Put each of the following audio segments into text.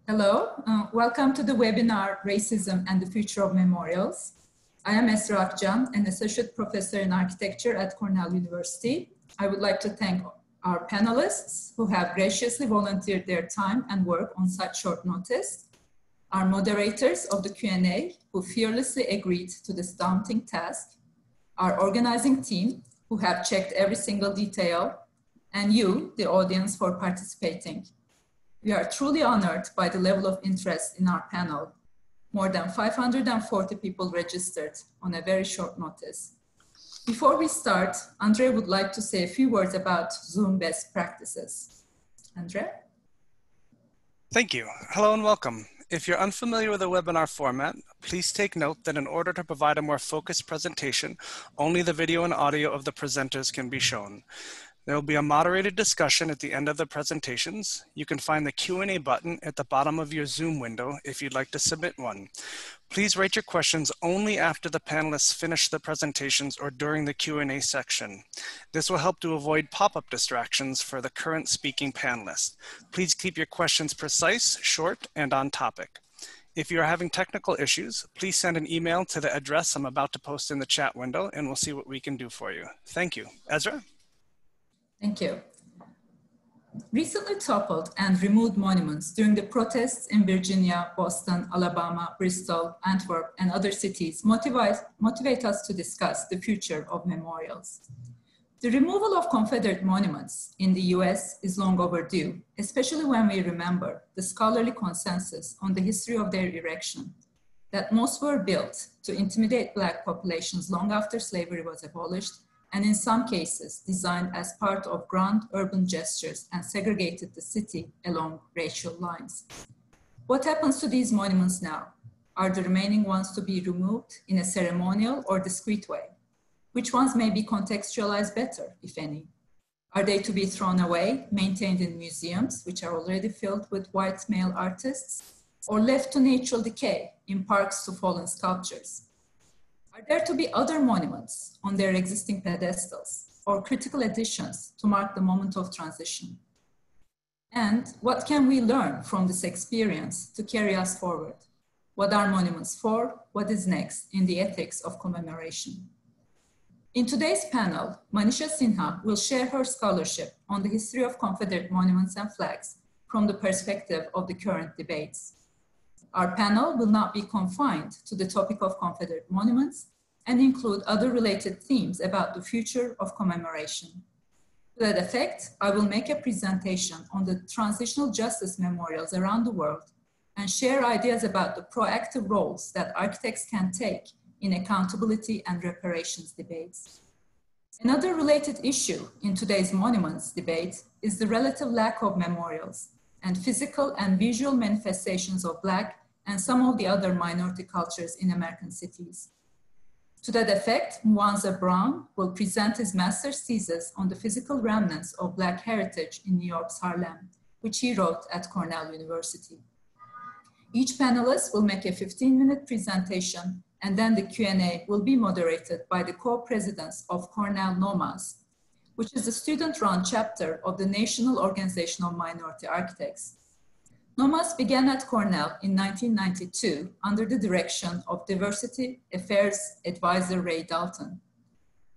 Hello, welcome to the webinar, Racism and the Future of Memorials. I am Esra Akcan, an associate professor in architecture at Cornell University. I would like to thank our panelists who have graciously volunteered their time and work on such short notice, our moderators of the Q&A who fearlessly agreed to this daunting task, our organizing team who have checked every single detail, and you, the audience, for participating. We are truly honored by the level of interest in our panel. More than 540 people registered on a very short notice. Before we start, Andre would like to say a few words about Zoom best practices. Andre? Thank you. Hello and welcome. If you're unfamiliar with the webinar format, please take note that in order to provide a more focused presentation, only the video and audio of the presenters can be shown. There will be a moderated discussion at the end of the presentations. You can find the Q&A button at the bottom of your Zoom window if you'd like to submit one. Please write your questions only after the panelists finish the presentations or during the Q&A section. This will help to avoid pop-up distractions for the current speaking panelists. Please keep your questions precise, short, and on topic. If you are having technical issues, please send an email to the address I'm about to post in the chat window, and we'll see what we can do for you. Thank you. Ezra? Thank you. Recently toppled and removed monuments during the protests in Virginia, Boston, Alabama, Bristol, Antwerp, and other cities motivate us to discuss the future of memorials. The removal of Confederate monuments in the US is long overdue, especially when we remember the scholarly consensus on the history of their erection, that most were built to intimidate Black populations long after slavery was abolished, and in some cases designed as part of grand urban gestures and segregated the city along racial lines. What happens to these monuments now? Are the remaining ones to be removed in a ceremonial or discreet way? Which ones may be contextualized better, if any? Are they to be thrown away, maintained in museums, which are already filled with white male artists, or left to natural decay in parks to fallen sculptures? Are there to be other monuments on their existing pedestals or critical additions to mark the moment of transition? And what can we learn from this experience to carry us forward? What are monuments for? What is next in the ethics of commemoration? In today's panel, Manisha Sinha will share her scholarship on the history of Confederate monuments and flags from the perspective of the current debates. Our panel will not be confined to the topic of Confederate monuments and include other related themes about the future of commemoration. To that effect, I will make a presentation on the transitional justice memorials around the world and share ideas about the proactive roles that architects can take in accountability and reparations debates. Another related issue in today's monuments debate is the relative lack of memorials and physical and visual manifestations of Black and some of the other minority cultures in American cities. To that effect, Mwanzaa Brown will present his master's thesis on the physical remnants of Black heritage in New York's Harlem, which he wrote at Cornell University. Each panelist will make a 15-minute presentation, and then the Q&A will be moderated by the co-presidents of Cornell NOMAS, which is the student-run chapter of the National Organization of Minority Architects. NOMAS began at Cornell in 1992 under the direction of Diversity Affairs Advisor Ray Dalton.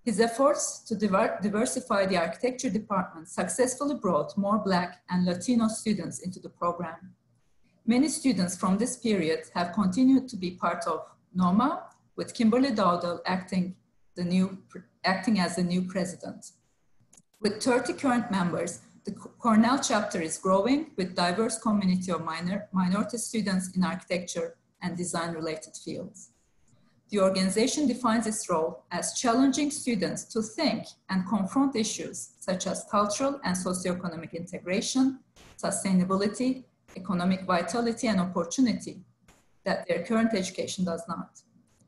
His efforts to diversify the architecture department successfully brought more Black and Latino students into the program. Many students from this period have continued to be part of NOMA, with Kimberly Dowdell acting as the new president. With 30 current members, the Cornell chapter is growing with diverse community of minority students in architecture and design-related fields. The organization defines its role as challenging students to think and confront issues such as cultural and socioeconomic integration, sustainability, economic vitality, and opportunity that their current education does not.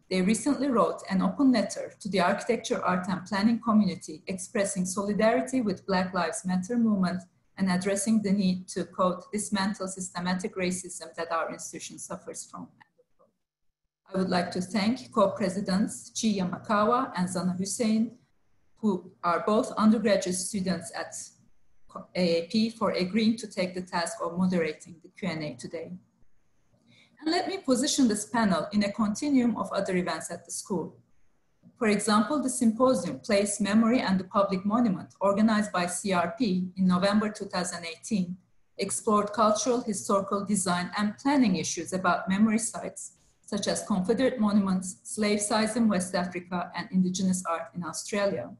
They recently wrote an open letter to the architecture, art, and planning community expressing solidarity with Black Lives Matter movement and addressing the need to, quote, dismantle systematic racism that our institution suffers from. I would like to thank co-presidents Chi Yamakawa and Zana Hussein, who are both undergraduate students at AAP, for agreeing to take the task of moderating the Q&A today. And let me position this panel in a continuum of other events at the school. For example, the symposium, Place, Memory, and the Public Monument, organized by CRP in November 2018, explored cultural, historical, design, and planning issues about memory sites, such as Confederate monuments, slave sites in West Africa, and indigenous art in Australia.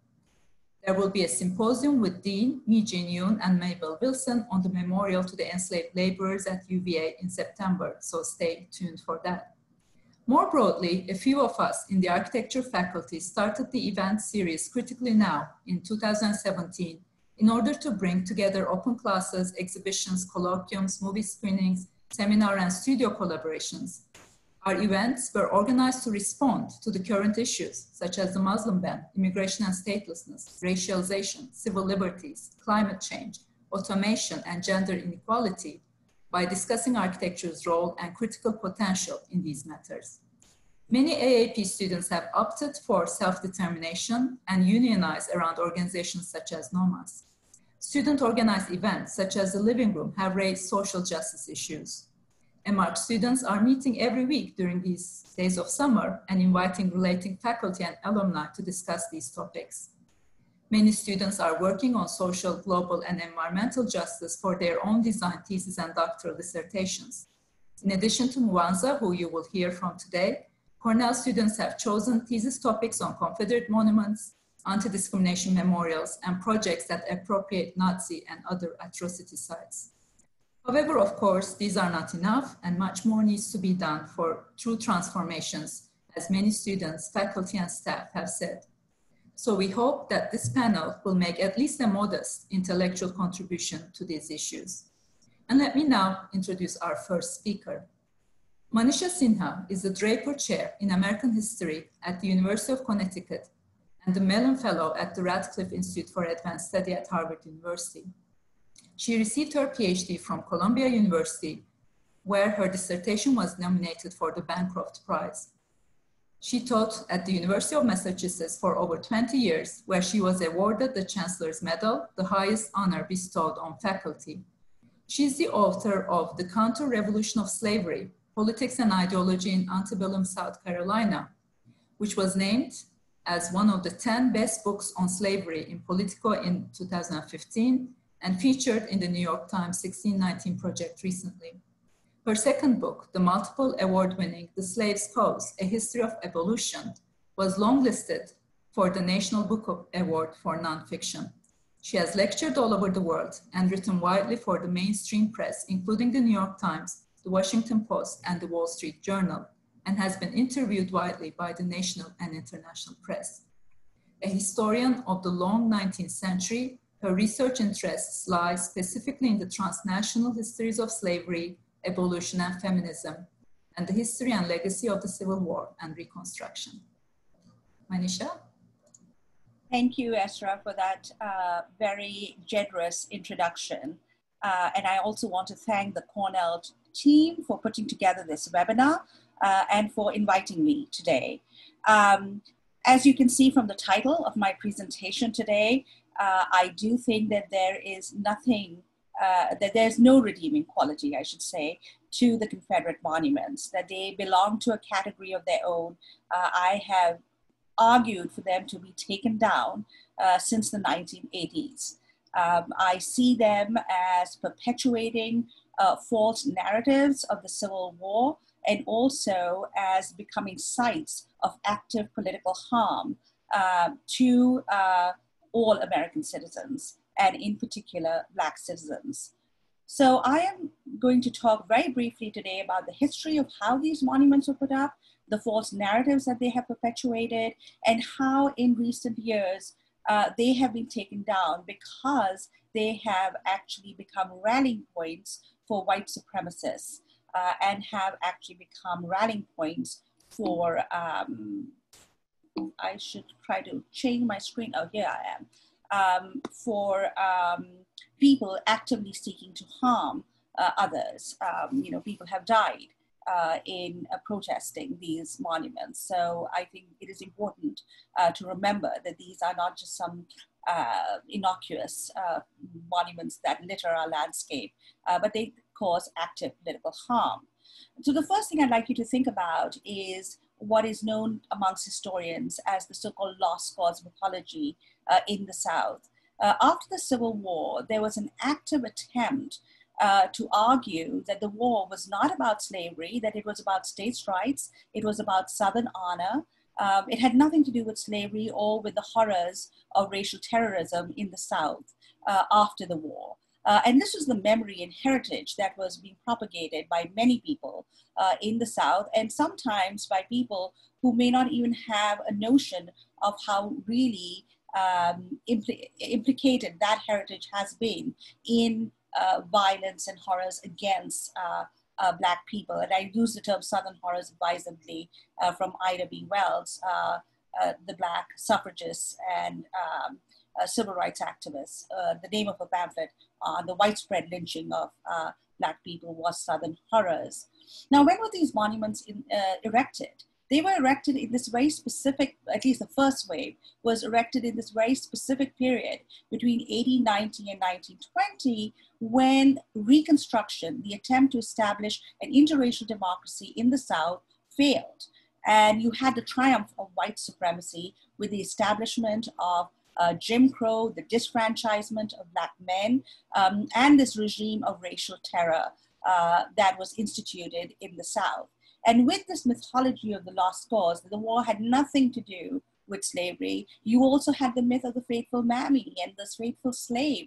There will be a symposium with Dean, Mi-Jin Yoon, and Mabel Wilson on the memorial to the enslaved laborers at UVA in September, so stay tuned for that. More broadly, a few of us in the architecture faculty started the event series Critically Now in 2017 in order to bring together open classes, exhibitions, colloquiums, movie screenings, seminar and studio collaborations. Our events were organized to respond to the current issues, such as the Muslim ban, immigration and statelessness, racialization, civil liberties, climate change, automation, and gender inequality, by discussing architecture's role and critical potential in these matters. Many AAP students have opted for self-determination and unionized around organizations such as NOMAS. Student-organized events such as the Living Room have raised social justice issues. M.Arch students are meeting every week during these days of summer and inviting relating faculty and alumni to discuss these topics. Many students are working on social, global, and environmental justice for their own design theses and doctoral dissertations. In addition to Mwanzaa, who you will hear from today, Cornell students have chosen thesis topics on Confederate monuments, anti-discrimination memorials, and projects that appropriate Nazi and other atrocity sites. However, of course, these are not enough, and much more needs to be done for true transformations, as many students, faculty, and staff have said. So we hope that this panel will make at least a modest intellectual contribution to these issues. And let me now introduce our first speaker. Manisha Sinha is the Draper Chair in American History at the University of Connecticut and the Mellon Fellow at the Radcliffe Institute for Advanced Study at Harvard University. She received her PhD from Columbia University, where her dissertation was nominated for the Bancroft Prize. She taught at the University of Massachusetts for over 20 years, where she was awarded the Chancellor's Medal, the highest honor bestowed on faculty. She is the author of The Counter-Revolution of Slavery, Politics and Ideology in Antebellum South Carolina, which was named as one of the 10 best books on slavery in Politico in 2015 and featured in the New York Times 1619 project recently. Her second book, the multiple award-winning The Slave's Cause, A History of Evolution, was longlisted for the National Book Award for Nonfiction. She has lectured all over the world and written widely for the mainstream press, including the New York Times, the Washington Post, and the Wall Street Journal, and has been interviewed widely by the national and international press. A historian of the long 19th century, her research interests lie specifically in the transnational histories of slavery, evolution, and feminism, and the history and legacy of the Civil War and Reconstruction. Manisha? Thank you, Esra, for that very generous introduction. And I also want to thank the Cornell team for putting together this webinar and for inviting me today. As you can see from the title of my presentation today, I do think that there is nothing, that there's no redeeming quality, I should say, to the Confederate monuments, that they belong to a category of their own. I have argued for them to be taken down since the 1980s. I see them as perpetuating false narratives of the Civil War and also as becoming sites of active political harm to all American citizens, and in particular, Black citizens. So I am going to talk very briefly today about the history of how these monuments were put up, the false narratives that they have perpetuated, and how in recent years they have been taken down because they have actually become rallying points for white supremacists and have actually become rallying points for, I should try to change my screen. Oh, here I am. For people actively seeking to harm others. You know, people have died in protesting these monuments. So I think it is important to remember that these are not just some innocuous monuments that litter our landscape, but they cause active political harm. So the first thing I'd like you to think about is what is known amongst historians as the so-called lost cause mythology in the South. After the Civil War, there was an active attempt to argue that the war was not about slavery, that it was about states' rights, it was about Southern honor. It had nothing to do with slavery or with the horrors of racial terrorism in the South after the war. And this was the memory and heritage that was being propagated by many people in the South, and sometimes by people who may not even have a notion of how really implicated that heritage has been in violence and horrors against Black people. And I use the term Southern horrors advisedly from Ida B. Wells, the Black suffragists and civil rights activists. The name of a pamphlet on the widespread lynching of Black people was Southern Horrors. Now, when were these monuments erected? They were erected in this very specific, at least the first wave, was erected in this very specific period between 1890 and 1920, when Reconstruction, the attempt to establish an interracial democracy in the South, failed. And you had the triumph of white supremacy with the establishment of Jim Crow, the disfranchisement of Black men, and this regime of racial terror that was instituted in the South. And with this mythology of the lost cause, the war had nothing to do with slavery. You also had the myth of the faithful mammy and the faithful slave.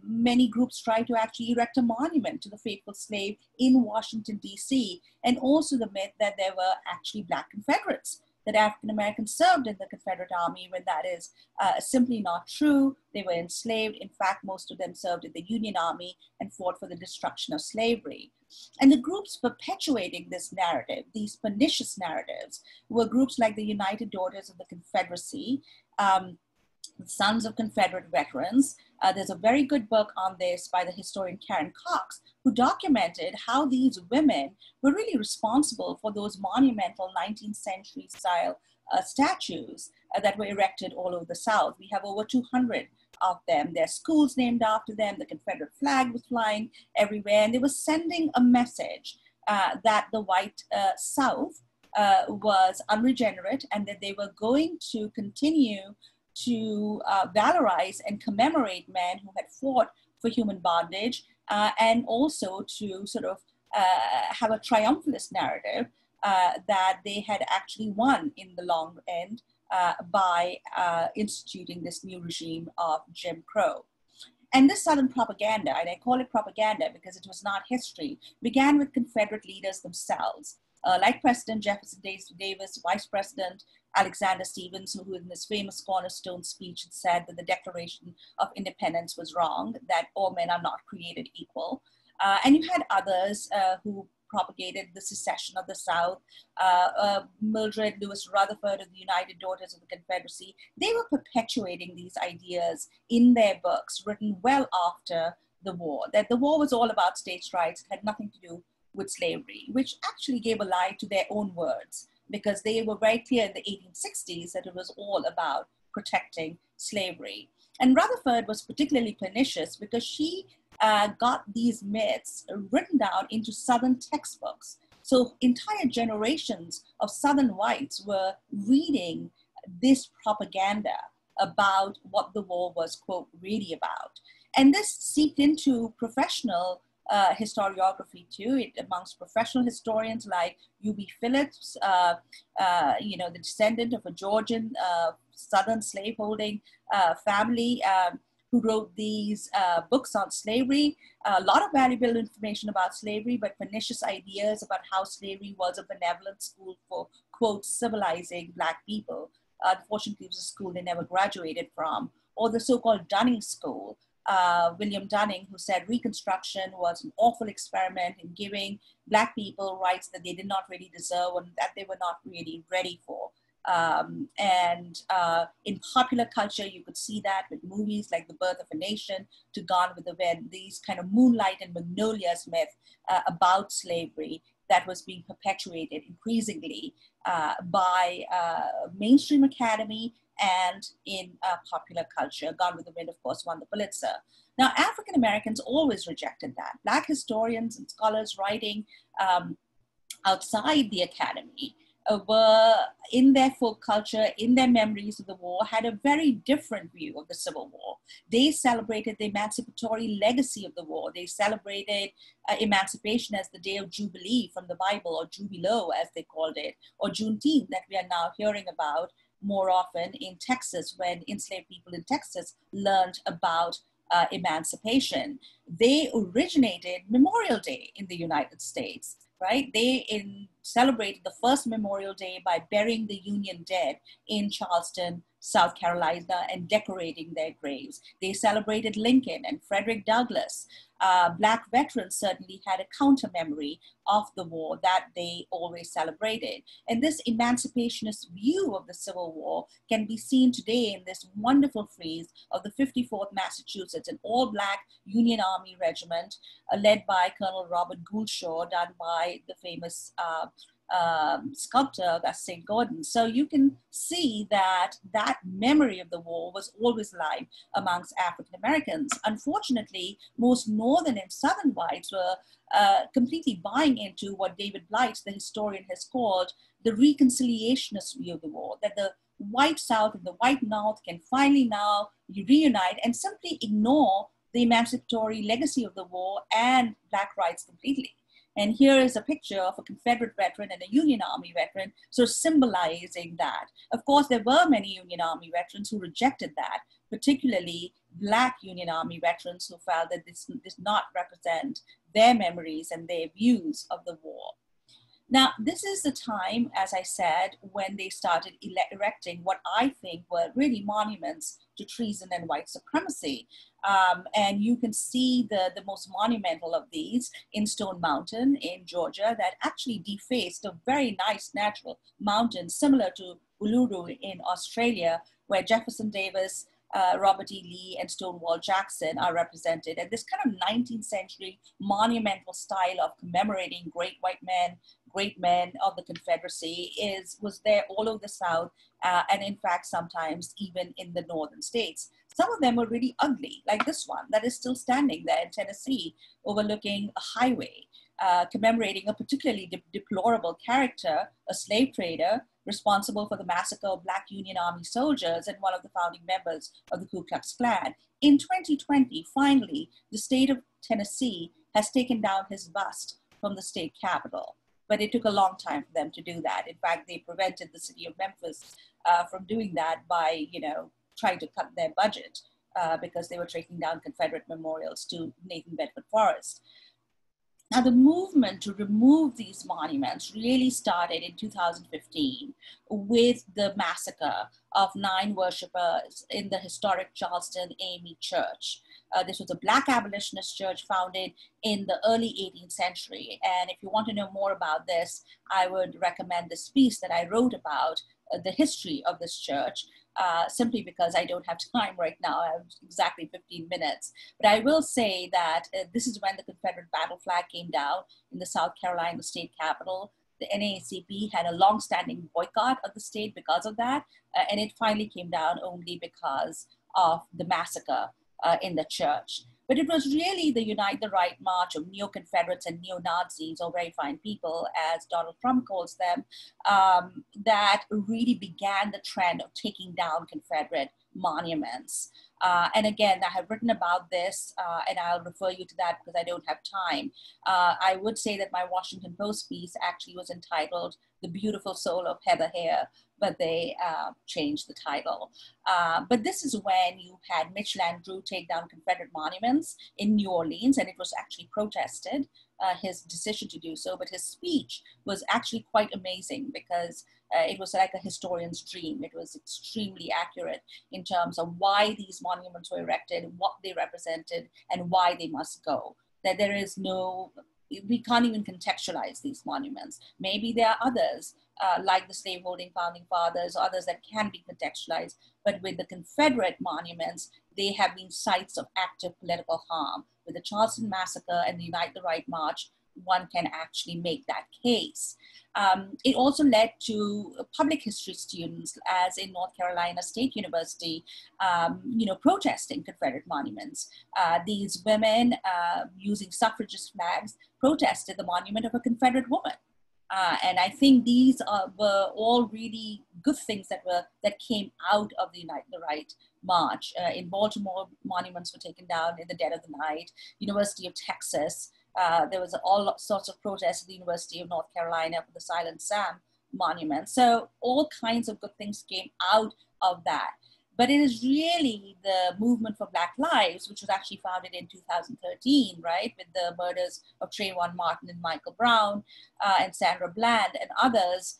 Many groups tried to actually erect a monument to the faithful slave in Washington, D.C., and also the myth that there were actually Black Confederates, that African Americans served in the Confederate Army, when that is simply not true. They were enslaved. In fact, most of them served in the Union Army and fought for the destruction of slavery. And the groups perpetuating this narrative, these pernicious narratives, were groups like the United Daughters of the Confederacy, Sons of Confederate Veterans. There's a very good book on this by the historian Karen Cox, who documented how these women were really responsible for those monumental 19th century style statues that were erected all over the South. We have over 200 of them. There are schools named after them. The Confederate flag was flying everywhere, and they were sending a message that the white South was unregenerate, and that they were going to continue to valorize and commemorate men who had fought for human bondage, and also to sort of have a triumphalist narrative that they had actually won in the long end by instituting this new regime of Jim Crow. And this Southern propaganda, and I call it propaganda because it was not history, began with Confederate leaders themselves, like President Jefferson Davis, Vice President Alexander Stephens, who in this famous cornerstone speech had said that the Declaration of Independence was wrong, that all men are not created equal. And you had others who propagated the secession of the South, Mildred Lewis Rutherford of the United Daughters of the Confederacy. They were perpetuating these ideas in their books written well after the war, that the war was all about states' rights, it had nothing to do with slavery, which actually gave a lie to their own words, because they were very clear in the 1860s that it was all about protecting slavery. And Rutherford was particularly pernicious because she got these myths written down into Southern textbooks. So entire generations of Southern whites were reading this propaganda about what the war was, quote, really about. And this seeped into professional historiography too, amongst professional historians like U.B. Phillips, the descendant of a Georgian Southern slaveholding family, who wrote these books on slavery. A lot of valuable information about slavery, but pernicious ideas about how slavery was a benevolent school for, quote, civilizing Black people. Unfortunately, it was a school they never graduated from. Or the so-called Dunning School, William Dunning, who said Reconstruction was an awful experiment in giving Black people rights that they did not really deserve and that they were not really ready for. In popular culture, you could see that with movies like The Birth of a Nation, to Gone with the Wind, these kind of Moonlight and Magnolias myth about slavery that was being perpetuated increasingly by mainstream academy and in popular culture. Gone with the Wind, of course, won the Pulitzer. Now, African Americans always rejected that. Black historians and scholars writing outside the academy were, in their folk culture, in their memories of the war, had a very different view of the Civil War. They celebrated the emancipatory legacy of the war. They celebrated emancipation as the day of Jubilee from the Bible, or Jubilo, as they called it, or Juneteenth, that we are now hearing about more often in Texas, when enslaved people in Texas learned about emancipation. They originated Memorial Day in the United States, right? They celebrated the first Memorial Day by burying the Union dead in Charleston, South Carolina, and decorating their graves. They celebrated Lincoln and Frederick Douglass. Black veterans certainly had a counter memory of the war that they always celebrated. And this emancipationist view of the Civil War can be seen today in this wonderful frieze of the 54th Massachusetts, an all-Black Union Army regiment led by Colonel Robert Gouldshaw, done by the famous sculptor, that's St. Gordon. So you can see that that memory of the war was always alive amongst African Americans. Unfortunately, most northern and southern whites were completely buying into what David Blight, the historian, has called the reconciliationist view of the war, that the white South and the white North can finally now reunite and simply ignore the emancipatory legacy of the war and Black rights completely. And here is a picture of a Confederate veteran and a Union Army veteran, so symbolizing that. Of course, there were many Union Army veterans who rejected that, particularly Black Union Army veterans who felt that this did not represent their memories and their views of the war. Now, this is the time, as I said, when they started erecting what I think were really monuments to treason and white supremacy. And you can see the most monumental of these in Stone Mountain in Georgia, that actually defaced a very nice natural mountain similar to Uluru in Australia, where Jefferson Davis, Robert E. Lee, and Stonewall Jackson are represented. And this kind of 19th century monumental style of commemorating great men of the Confederacy was there all over the South, and in fact, sometimes even in the northern states. Some of them were really ugly, like this one that is still standing there in Tennessee, overlooking a highway, commemorating a particularly deplorable character, a slave trader, responsible for the massacre of Black Union Army soldiers and one of the founding members of the Ku Klux Klan. In 2020, finally, the state of Tennessee has taken down his bust from the state capitol. But it took a long time for them to do that. In fact, they prevented the city of Memphis from doing that by, trying to cut their budget because they were taking down Confederate memorials to Nathan Bedford Forrest. Now, the movement to remove these monuments really started in 2015 with the massacre of 9 worshipers in the historic Charleston AME Church. This was a Black abolitionist church founded in the early 18th century. And if you want to know more about this, I would recommend this piece that I wrote about the history of this church, simply because I don't have time right now. I have exactly 15 minutes. But I will say that this is when the Confederate battle flag came down in the South Carolina state capitol. The NAACP had a long-standing boycott of the state because of that, and it finally came down only because of the massacre in the church. But it was really the Unite the Right march of neo-Confederates and neo-Nazis, or very fine people, as Donald Trump calls them, that really began the trend of taking down Confederate monuments. And again, I have written about this, and I'll refer you to that because I don't have time. I would say that my Washington Post piece actually was entitled "The Beautiful Soul of Heather Heyer," but they changed the title. But this is when you had Mitch Landrieu take down Confederate monuments in New Orleans, and it was actually protested, his decision to do so, but his speech was actually quite amazing because it was like a historian's dream. It was extremely accurate in terms of why these monuments were erected, what they represented, and why they must go. That there is no, we can't even contextualize these monuments. Maybe there are others, like the slaveholding founding fathers, or others that can be contextualized, but with the Confederate monuments, they have been sites of active political harm. With the Charleston Massacre and the Unite the Right March, one can actually make that case. It also led to public history students, as in North Carolina State University, protesting Confederate monuments. These women using suffragist flags protested the monument of a Confederate woman. And I think these were all really good things that came out of the Unite the Right march. In Baltimore, monuments were taken down in the dead of the night. University of Texas, there was all sorts of protests at the University of North Carolina for the Silent Sam monument. So all kinds of good things came out of that. But it is really the movement for Black Lives, which was actually founded in 2013, right, with the murders of Trayvon Martin and Michael Brown and Sandra Bland and others.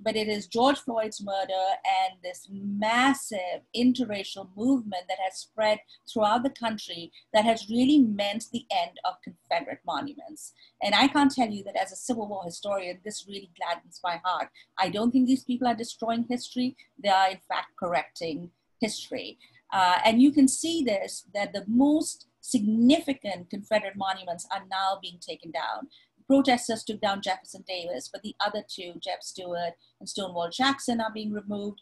But it is George Floyd's murder and this massive interracial movement that has spread throughout the country that has really meant the end of Confederate monuments. And I can't tell you that as a Civil War historian, this really gladdens my heart. I don't think these people are destroying history. They are in fact correcting history. And you can see this, that the most significant Confederate monuments are now being taken down. Protesters took down Jefferson Davis, but the other two, Jeb Stuart and Stonewall Jackson, are being removed.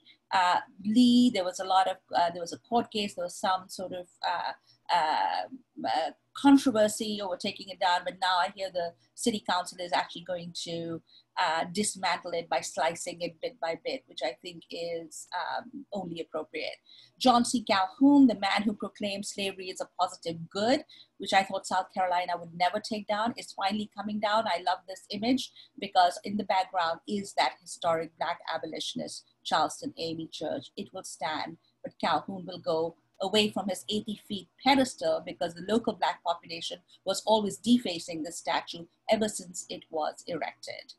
Lee, there was a court case, there was some sort of controversy over taking it down, but now I hear the city council is actually going to dismantle it by slicing it bit by bit, which I think is only appropriate. John C. Calhoun, the man who proclaimed slavery is a positive good, which I thought South Carolina would never take down, is finally coming down. I love this image because in the background is that historic Black abolitionist Charleston AME Church. It will stand, but Calhoun will go away from his 80-feet pedestal because the local Black population was always defacing the statue ever since it was erected.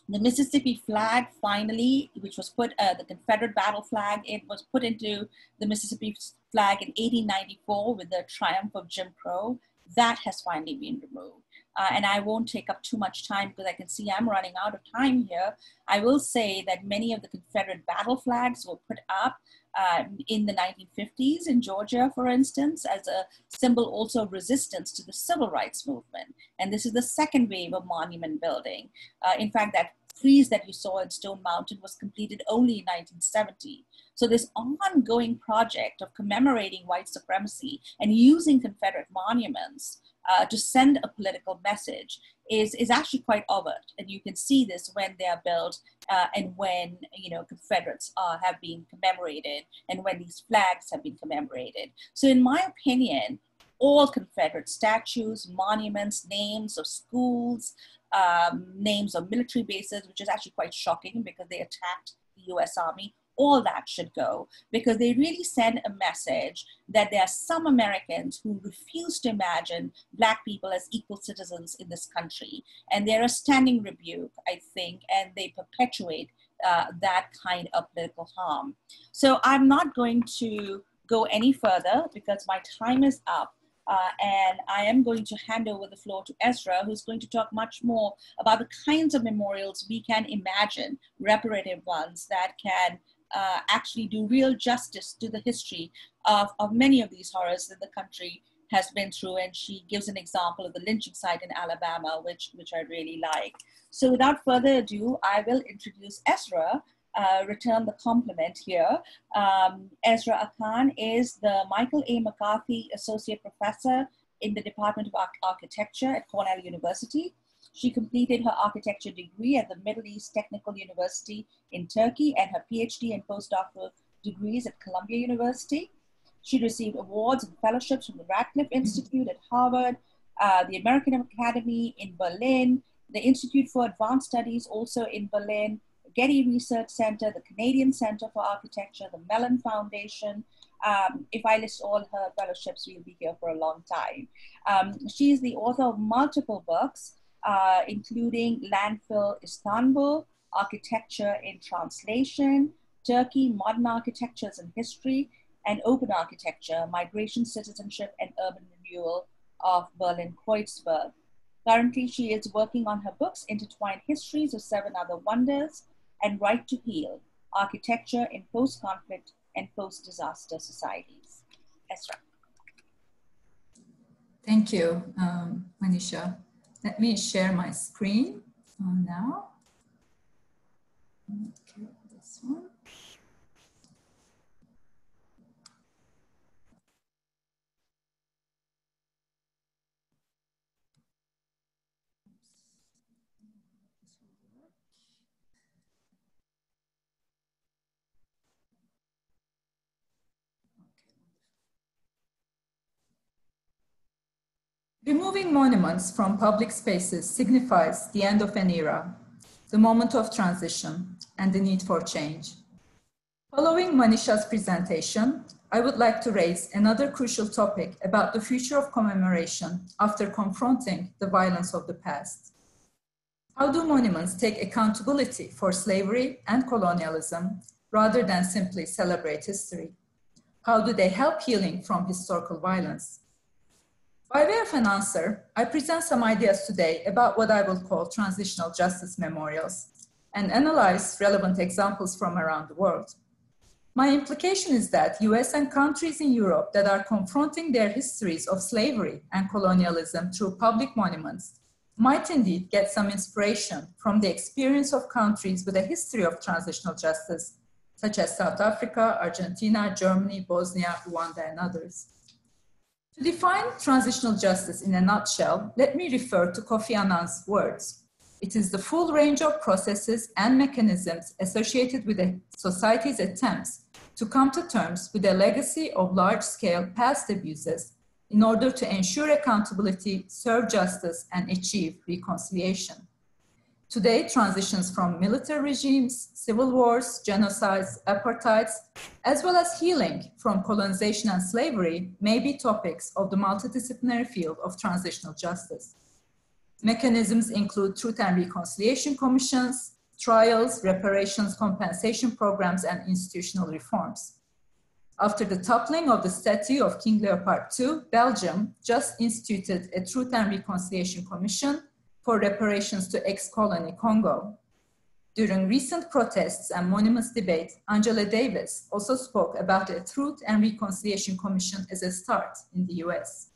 The Mississippi flag finally, which was put, the Confederate battle flag, it was put into the Mississippi flag in 1894 with the triumph of Jim Crow. That has finally been removed. And I won't take up too much time because I can see I'm running out of time here. I will say that many of the Confederate battle flags were put up in the 1950s in Georgia, for instance, as a symbol also of resistance to the civil rights movement. And this is the second wave of monument building. In fact, that frieze that you saw in Stone Mountain was completed only in 1970. So this ongoing project of commemorating white supremacy and using Confederate monuments to send a political message is actually quite overt. And you can see this when they are built and when, Confederates have been commemorated and when these flags have been commemorated. So in my opinion, all Confederate statues, monuments, names of schools, names of military bases, which is actually quite shocking because they attacked the US Army, all that should go because they really send a message that there are some Americans who refuse to imagine Black people as equal citizens in this country. And they're a standing rebuke, I think, and they perpetuate that kind of political harm. So I'm not going to go any further because my time is up. And I am going to hand over the floor to Esra, who's going to talk much more about the kinds of memorials we can imagine, reparative ones that can actually do real justice to the history of many of these horrors that the country has been through. And she gives an example of the lynching site in Alabama, which I really like. So without further ado, I will introduce Esra, return the compliment here. Esra Akcan is the Michael A. McCarthy Associate Professor in the Department of Architecture at Cornell University. She completed her architecture degree at the Middle East Technical University in Turkey and her PhD and postdoctoral degrees at Columbia University. She received awards and fellowships from the Radcliffe Institute at Harvard, the American Academy in Berlin, the Institute for Advanced Studies also in Berlin, Getty Research Center, the Canadian Center for Architecture, the Mellon Foundation. If I list all her fellowships, we'll be here for a long time. She is the author of multiple books, including Landfill Istanbul, Architecture in Translation, Turkey, Modern Architectures and History, and Open Architecture, Migration, Citizenship, and Urban Renewal of Berlin-Kreuzberg. Currently, she is working on her books, Intertwined Histories of Seven Other Wonders, and Right to Heal, Architecture in Post-Conflict and Post-Disaster Societies. Esra. Thank you, Manisha. Let me share my screen now. Okay, this one. Removing monuments from public spaces signifies the end of an era, the moment of transition, and the need for change. Following Manisha's presentation, I would like to raise another crucial topic about the future of commemoration after confronting the violence of the past. How do monuments take accountability for slavery and colonialism rather than simply celebrate history? How do they help healing from historical violence? By way of an answer, I present some ideas today about what I will call transitional justice memorials and analyze relevant examples from around the world. My implication is that US and countries in Europe that are confronting their histories of slavery and colonialism through public monuments might indeed get some inspiration from the experience of countries with a history of transitional justice, such as South Africa, Argentina, Germany, Bosnia, Rwanda, and others. To define transitional justice in a nutshell, let me refer to Kofi Annan's words. It is the full range of processes and mechanisms associated with a society's attempts to come to terms with a legacy of large-scale past abuses in order to ensure accountability, serve justice, and achieve reconciliation. Today, transitions from military regimes, civil wars, genocides, apartheids, as well as healing from colonization and slavery may be topics of the multidisciplinary field of transitional justice. Mechanisms include truth and reconciliation commissions, trials, reparations, compensation programs, and institutional reforms. After the toppling of the statue of King Leopold II, Belgium just instituted a Truth and Reconciliation Commission for reparations to ex-colony Congo. During recent protests and monuments debate, Angela Davis also spoke about a Truth and Reconciliation Commission as a start in the US.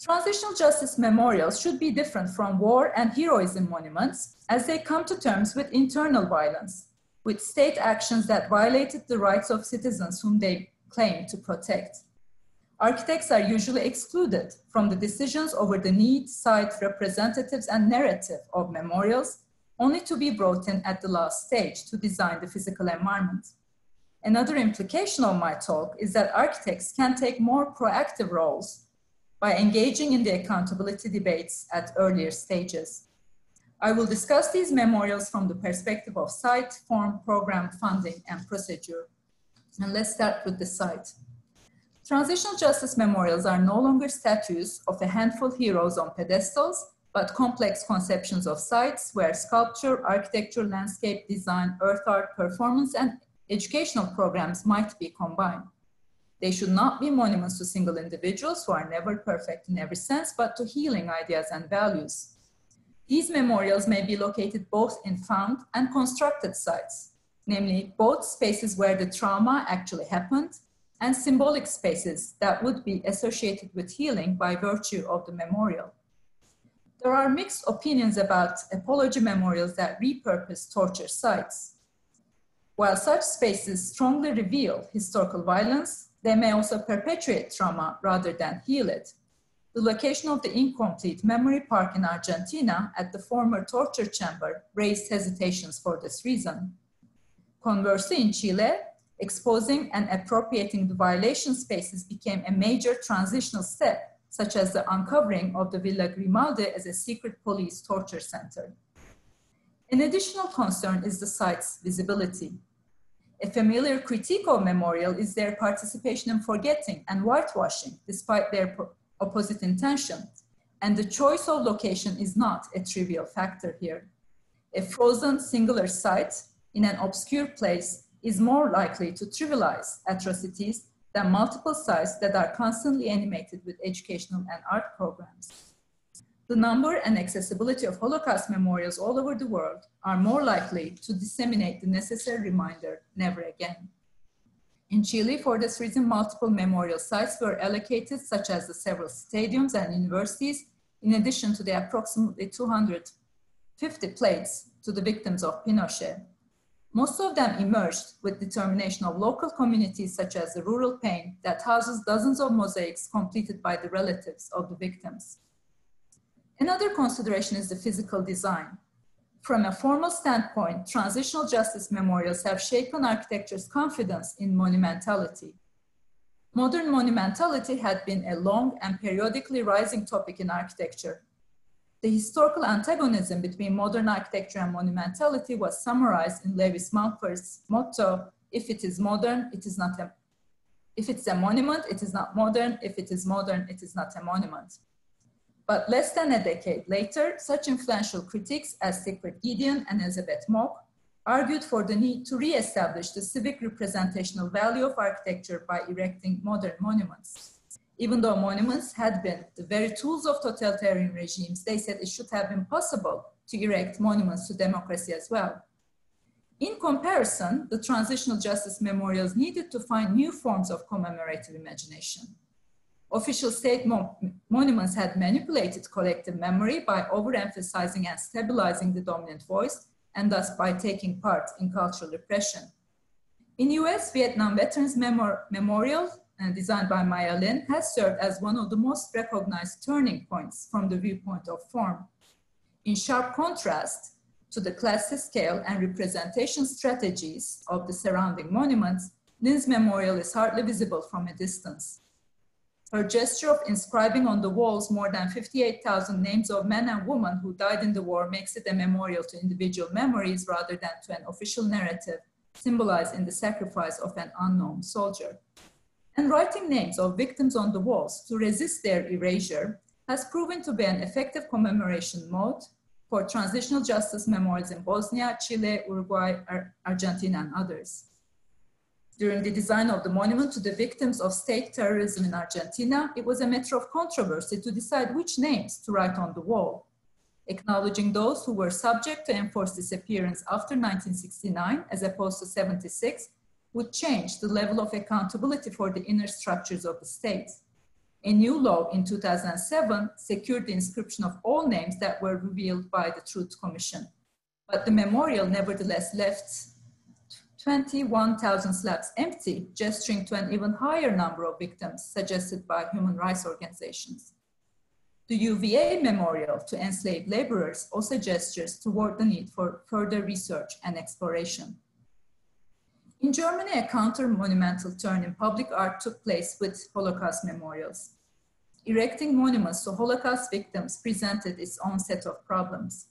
Transitional justice memorials should be different from war and heroism monuments as they come to terms with internal violence, with state actions that violated the rights of citizens whom they claim to protect. Architects are usually excluded from the decisions over the need, site, representatives, and narrative of memorials, only to be brought in at the last stage to design the physical environment. Another implication of my talk is that architects can take more proactive roles by engaging in the accountability debates at earlier stages. I will discuss these memorials from the perspective of site, form, program, funding, and procedure. And let's start with the site. Transitional justice memorials are no longer statues of a handful of heroes on pedestals, but complex conceptions of sites where sculpture, architecture, landscape design, earth art, performance, and educational programs might be combined. They should not be monuments to single individuals who are never perfect in every sense, but to healing ideas and values. These memorials may be located both in found and constructed sites, namely both spaces where the trauma actually happened and symbolic spaces that would be associated with healing by virtue of the memorial. There are mixed opinions about apology memorials that repurpose torture sites. While such spaces strongly reveal historical violence, they may also perpetuate trauma rather than heal it. The location of the incomplete memory park in Argentina at the former torture chamber raised hesitations for this reason. Conversely, in Chile, exposing and appropriating the violation spaces became a major transitional step, such as the uncovering of the Villa Grimaldi as a secret police torture center. An additional concern is the site's visibility. A familiar critique of memorial is their participation in forgetting and whitewashing, despite their opposite intention. And the choice of location is not a trivial factor here. A frozen singular site in an obscure place is more likely to trivialize atrocities than multiple sites that are constantly animated with educational and art programs. The number and accessibility of Holocaust memorials all over the world are more likely to disseminate the necessary reminder, never again. In Chile, for this reason, multiple memorial sites were allocated, such as the several stadiums and universities, in addition to the approximately 250 plates to the victims of Pinochet. Most of them emerged with determination of local communities such as the Rural Pain that houses dozens of mosaics completed by the relatives of the victims. Another consideration is the physical design. From a formal standpoint, transitional justice memorials have shaken architecture's confidence in monumentality. Modern monumentality had been a long and periodically rising topic in architecture. The historical antagonism between modern architecture and monumentality was summarized in Lewis Mumford's motto, if it is modern, it is not if it's a monument, it is not modern. If it is modern, it is not a monument. But less than a decade later, such influential critics as Sigrid Gideon and Elizabeth Mock argued for the need to re-establish the civic representational value of architecture by erecting modern monuments. Even though monuments had been the very tools of totalitarian regimes, they said it should have been possible to erect monuments to democracy as well. In comparison, the transitional justice memorials needed to find new forms of commemorative imagination. Official state monuments had manipulated collective memory by overemphasizing and stabilizing the dominant voice, and thus by taking part in cultural repression. In US, Vietnam Veterans Memorial, designed by Maya Lin, has served as one of the most recognized turning points from the viewpoint of form. In sharp contrast to the classist scale and representation strategies of the surrounding monuments, Lin's memorial is hardly visible from a distance. Her gesture of inscribing on the walls more than 58,000 names of men and women who died in the war makes it a memorial to individual memories rather than to an official narrative symbolized in the sacrifice of an unknown soldier. And writing names of victims on the walls to resist their erasure has proven to be an effective commemoration mode for transitional justice memorials in Bosnia, Chile, Uruguay, Argentina, and others. During the design of the monument to the victims of state terrorism in Argentina, it was a matter of controversy to decide which names to write on the wall. Acknowledging those who were subject to enforced disappearance after 1969, as opposed to 76, would change the level of accountability for the inner structures of the state. A new law in 2007 secured the inscription of all names that were revealed by the Truth Commission. But the memorial nevertheless left 21,000 slabs empty, gesturing to an even higher number of victims suggested by human rights organizations. The UVA memorial to enslaved laborers also gestures toward the need for further research and exploration. In Germany, a counter-monumental turn in public art took place with Holocaust memorials. Erecting monuments to Holocaust victims presented its own set of problems.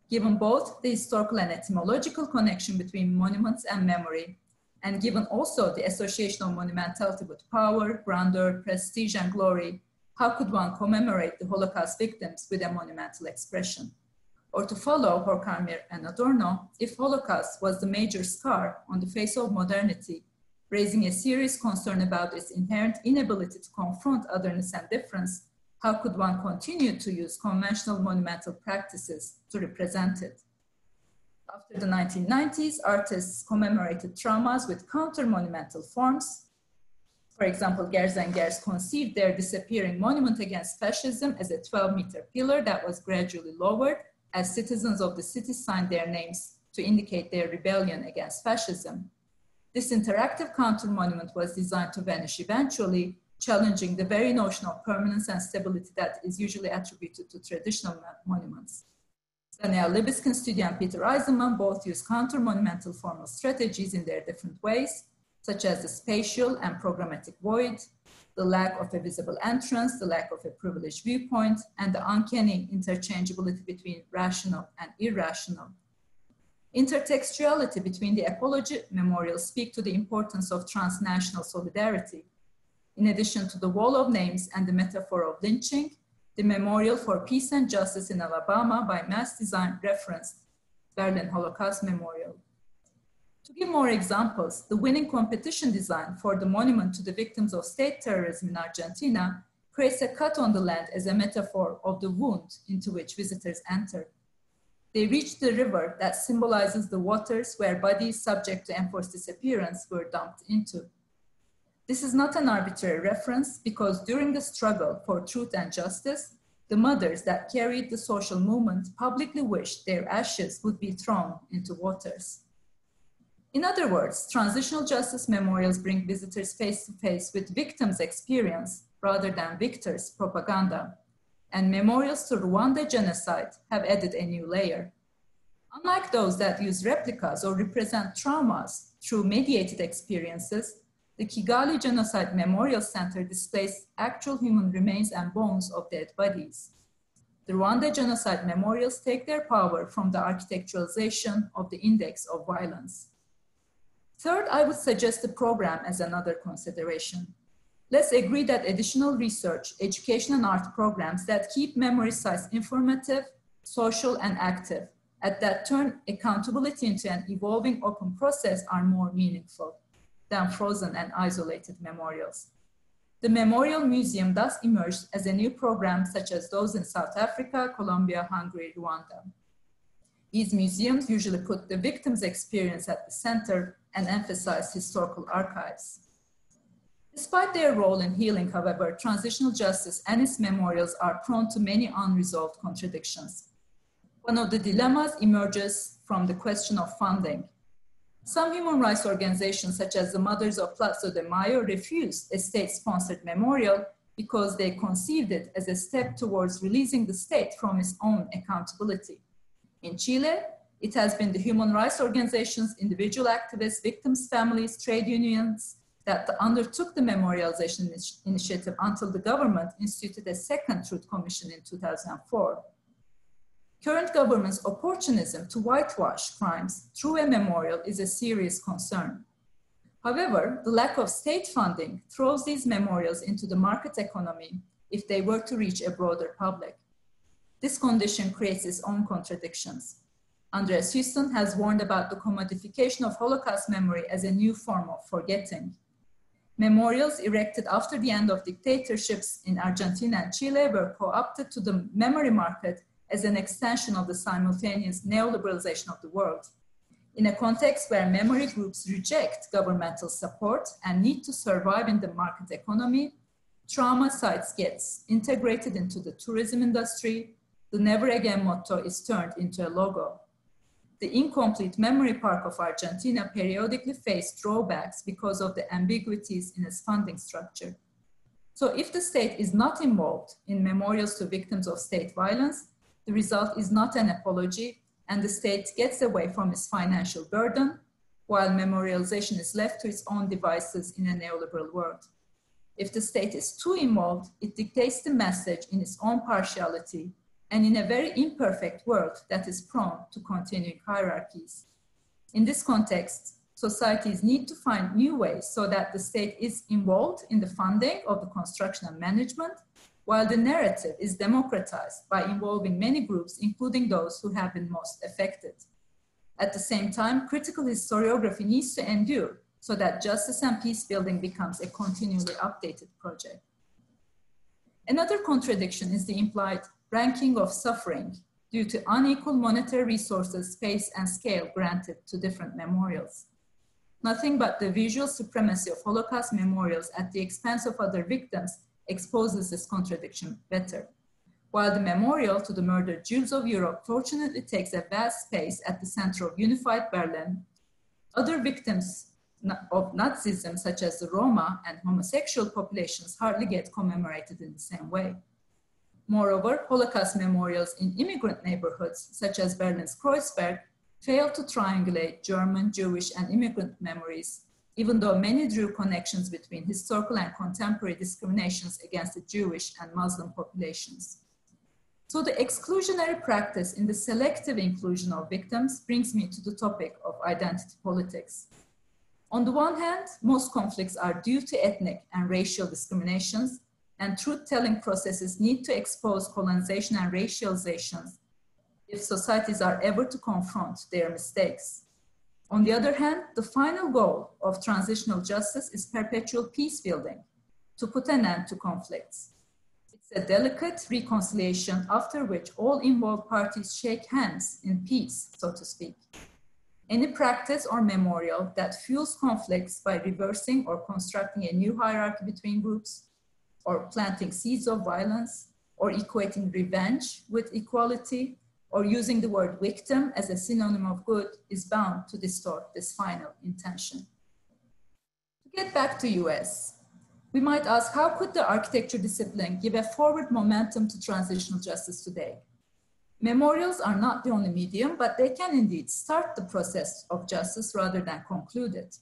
Given both the historical and etymological connection between monuments and memory, and given also the association of monumentality with power, grandeur, prestige, and glory, how could one commemorate the Holocaust victims with a monumental expression? Or to follow Horkheimer and Adorno, if Holocaust was the major scar on the face of modernity, raising a serious concern about its inherent inability to confront otherness and difference, how could one continue to use conventional monumental practices to represent it? After the 1990s, artists commemorated traumas with counter-monumental forms. For example, Gers and Gers conceived their disappearing monument against fascism as a 12-meter pillar that was gradually lowered as citizens of the city signed their names to indicate their rebellion against fascism. This interactive counter-monument was designed to vanish eventually, challenging the very notion of permanence and stability that is usually attributed to traditional monuments. Daniel Libeskind Studio and Peter Eisenman both use counter-monumental formal strategies in their different ways, such as the spatial and programmatic void, the lack of a visible entrance, the lack of a privileged viewpoint, and the uncanny interchangeability between rational and irrational. Intertextuality between the apology memorials speak to the importance of transnational solidarity. In addition to the wall of names and the metaphor of lynching, the Memorial for Peace and Justice in Alabama by Mass Design referenced Berlin Holocaust Memorial. To give more examples, the winning competition design for the monument to the victims of state terrorism in Argentina creates a cut on the land as a metaphor of the wound into which visitors enter. They reach the river that symbolizes the waters where bodies subject to enforced disappearance were dumped into. This is not an arbitrary reference because during the struggle for truth and justice, The mothers that carried the social movement publicly wished their ashes would be thrown into waters. In other words, transitional justice memorials bring visitors face to face with victims' experience rather than victors' propaganda. And memorials to Rwanda genocide have added a new layer. Unlike those that use replicas or represent traumas through mediated experiences, the Kigali Genocide Memorial Center displays actual human remains and bones of dead bodies. The Rwanda Genocide Memorials take their power from the architecturalization of the index of violence. Third, I would suggest the program as another consideration. Let's agree that additional research, education, and art programs that keep memory sites informative, social, and active, and that turn accountability into an evolving open process are more meaningful than frozen and isolated memorials. The Memorial Museum thus emerged as a new program such as those in South Africa, Colombia, Hungary, Rwanda. These museums usually put the victim's experience at the center and emphasize historical archives. Despite their role in healing, however, transitional justice and its memorials are prone to many unresolved contradictions. One of the dilemmas emerges from the question of funding. Some human rights organizations, such as the Mothers of Plaza de Mayo, refused a state-sponsored memorial because they conceived it as a step towards releasing the state from its own accountability. In Chile, it has been the human rights organizations, individual activists, victims' families, trade unions that undertook the memorialization initiative until the government instituted a second Truth Commission in 2004. Current government's opportunism to whitewash crimes through a memorial is a serious concern. However, the lack of state funding throws these memorials into the market economy if they were to reach a broader public. This condition creates its own contradictions. Andreas Houston has warned about the commodification of Holocaust memory as a new form of forgetting. Memorials erected after the end of dictatorships in Argentina and Chile were co-opted to the memory market as an extension of the simultaneous neoliberalization of the world. In a context where memory groups reject governmental support and need to survive in the market economy, trauma sites gets integrated into the tourism industry. The never again motto is turned into a logo. The incomplete memory park of Argentina periodically faced drawbacks because of the ambiguities in its funding structure. So if the state is not involved in memorials to victims of state violence, the result is not an apology, and the state gets away from its financial burden, while memorialization is left to its own devices in a neoliberal world. If the state is too involved, it dictates the message in its own partiality, and in a very imperfect world that is prone to continuing hierarchies. In this context, societies need to find new ways so that the state is involved in the funding of the construction and management, while the narrative is democratized by involving many groups, including those who have been most affected. At the same time, critical historiography needs to endure so that justice and peace building becomes a continually updated project. Another contradiction is the implied ranking of suffering due to unequal monetary resources, space, and scale granted to different memorials. Nothing but the visual supremacy of Holocaust memorials at the expense of other victims exposes this contradiction better. While the memorial to the murdered Jews of Europe fortunately takes a vast space at the center of unified Berlin, other victims of Nazism, such as the Roma and homosexual populations, hardly get commemorated in the same way. Moreover, Holocaust memorials in immigrant neighborhoods, such as Berlin's Kreuzberg, failed to triangulate German, Jewish, and immigrant memories, even though many drew connections between historical and contemporary discriminations against the Jewish and Muslim populations. So the exclusionary practice in the selective inclusion of victims brings me to the topic of identity politics. On the one hand, most conflicts are due to ethnic and racial discriminations, and truth-telling processes need to expose colonization and racializations if societies are ever to confront their mistakes. On the other hand, the final goal of transitional justice is perpetual peace building, to put an end to conflicts. It's a delicate reconciliation after which all involved parties shake hands in peace, so to speak. Any practice or memorial that fuels conflicts by reversing or constructing a new hierarchy between groups, or planting seeds of violence, or equating revenge with equality, or using the word victim as a synonym of good is bound to distort this final intention. To get back to US, we might ask, how could the architecture discipline give a forward momentum to transitional justice today? Memorials are not the only medium, but they can indeed start the process of justice rather than conclude it.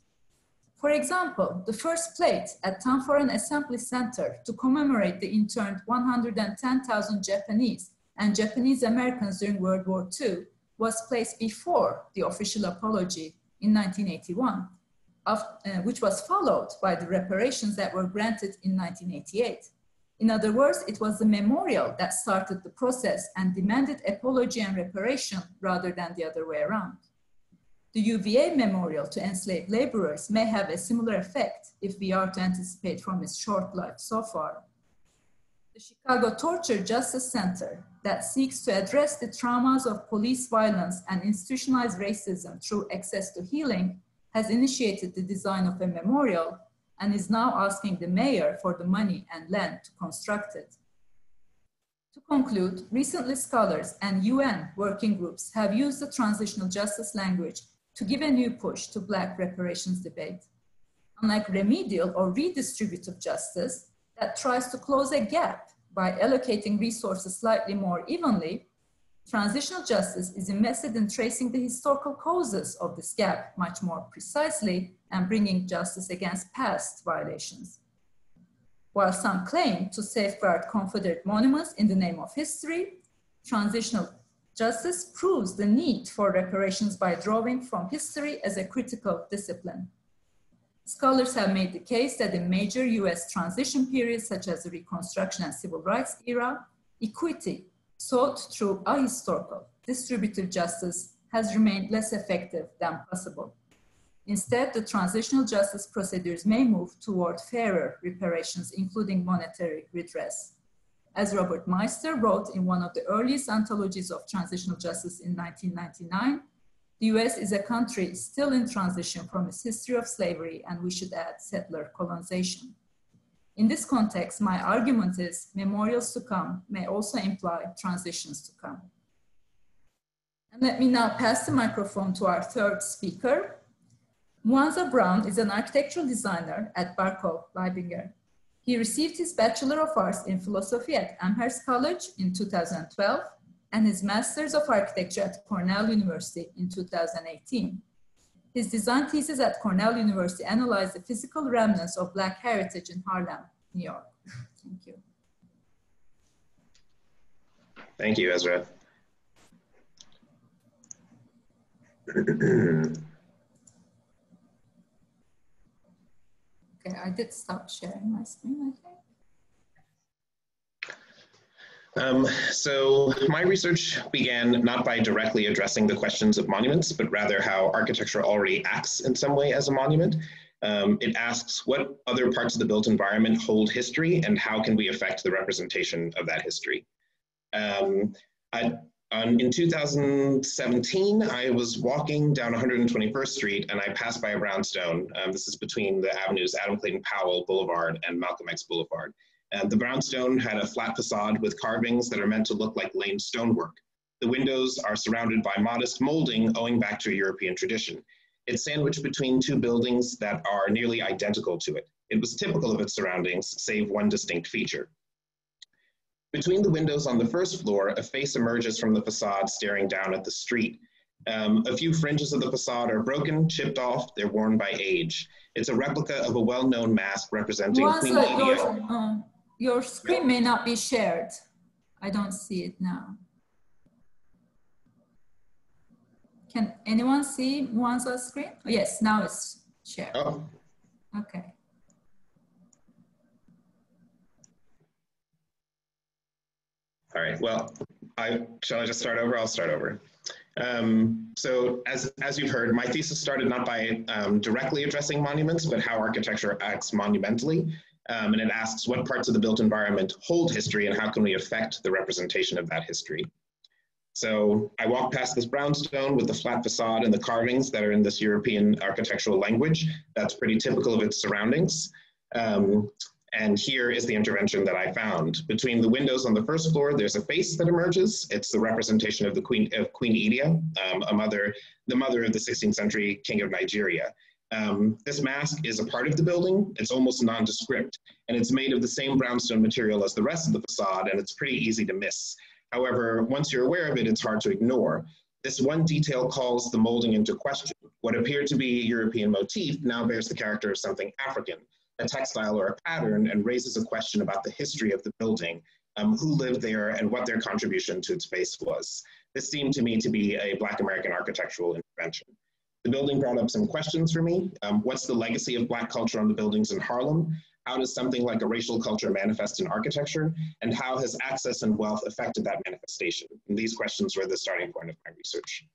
For example, the first plate at Town Foreign Assembly Center to commemorate the interned 110,000 Japanese and Japanese Americans during World War II was placed before the official apology in 1981, which was followed by the reparations that were granted in 1988. In other words, it was the memorial that started the process and demanded apology and reparation rather than the other way around. The UVA memorial to enslaved laborers may have a similar effect if we are to anticipate from its short life so far. The Chicago Torture Justice Center that seeks to address the traumas of police violence and institutionalized racism through access to healing has initiated the design of a memorial and is now asking the mayor for the money and land to construct it. To conclude, recently scholars and UN working groups have used the transitional justice language to give a new push to Black reparations debate. Unlike remedial or redistributive justice that tries to close a gap by allocating resources slightly more evenly, transitional justice is invested in tracing the historical causes of this gap much more precisely and bringing justice against past violations. While some claim to safeguard Confederate monuments in the name of history, transitional justice proves the need for reparations by drawing from history as a critical discipline. Scholars have made the case that in major US transition periods, such as the Reconstruction and Civil Rights era, equity sought through ahistorical distributive justice has remained less effective than possible. Instead, the transitional justice procedures may move toward fairer reparations, including monetary redress. As Robert Meister wrote in one of the earliest anthologies of transitional justice in 1999, the US is a country still in transition from its history of slavery, and we should add settler colonization. In this context, my argument is memorials to come may also imply transitions to come. And let me now pass the microphone to our third speaker. Mwanzaa Brown is an architectural designer at Barkow Leibinger. He received his Bachelor of Arts in Philosophy at Amherst College in 2012 and his Master's of Architecture at Cornell University in 2018. His design thesis at Cornell University analyzed the physical remnants of Black heritage in Harlem, New York. Thank you. Thank you, Esra. Okay, I did stop sharing my screen, I think. So my research began not by directly addressing the questions of monuments, but rather how architecture already acts in some way as a monument. It asks what other parts of the built environment hold history and how can we affect the representation of that history. In 2017, I was walking down 121st Street and I passed by a brownstone. This is between the avenues Adam Clayton Powell Boulevard and Malcolm X Boulevard. The brownstone had a flat facade with carvings that are meant to look like Lane stonework. The windows are surrounded by modest molding owing back to a European tradition. It's sandwiched between two buildings that are nearly identical to it. It was typical of its surroundings, save one distinct feature. Between the windows on the first floor, a face emerges from the facade staring down at the street. A few fringes of the facade are broken, chipped off, they're worn by age. It's a replica of a well-known mask representing Queen Lydia. Your screen may not be shared. I don't see it now. Can anyone see Mwanzaa's screen? Oh, yes, now it's shared. Oh. Okay. All right, well, shall I just start over? I'll start over. So as you've heard, my thesis started not by directly addressing monuments, but how architecture acts monumentally. And it asks what parts of the built environment hold history and how can we affect the representation of that history. So I walked past this brownstone with the flat facade and the carvings that are in this European architectural language. That's pretty typical of its surroundings. And here is the intervention that I found. Between the windows on the first floor, there's a face that emerges. It's the representation of Queen Idia, the mother of the 16th century king of Nigeria. This mask is a part of the building. It's almost nondescript, and it's made of the same brownstone material as the rest of the facade, and it's pretty easy to miss. However, once you're aware of it, it's hard to ignore. This one detail calls the molding into question. What appeared to be a European motif now bears the character of something African, a textile or a pattern, and raises a question about the history of the building, who lived there and what their contribution to its base was. This seemed to me to be a Black American architectural intervention. The building brought up some questions for me. What's the legacy of Black culture on the buildings in Harlem? How does something like a racial culture manifest in architecture? And how has access and wealth affected that manifestation? And these questions were the starting point of my research.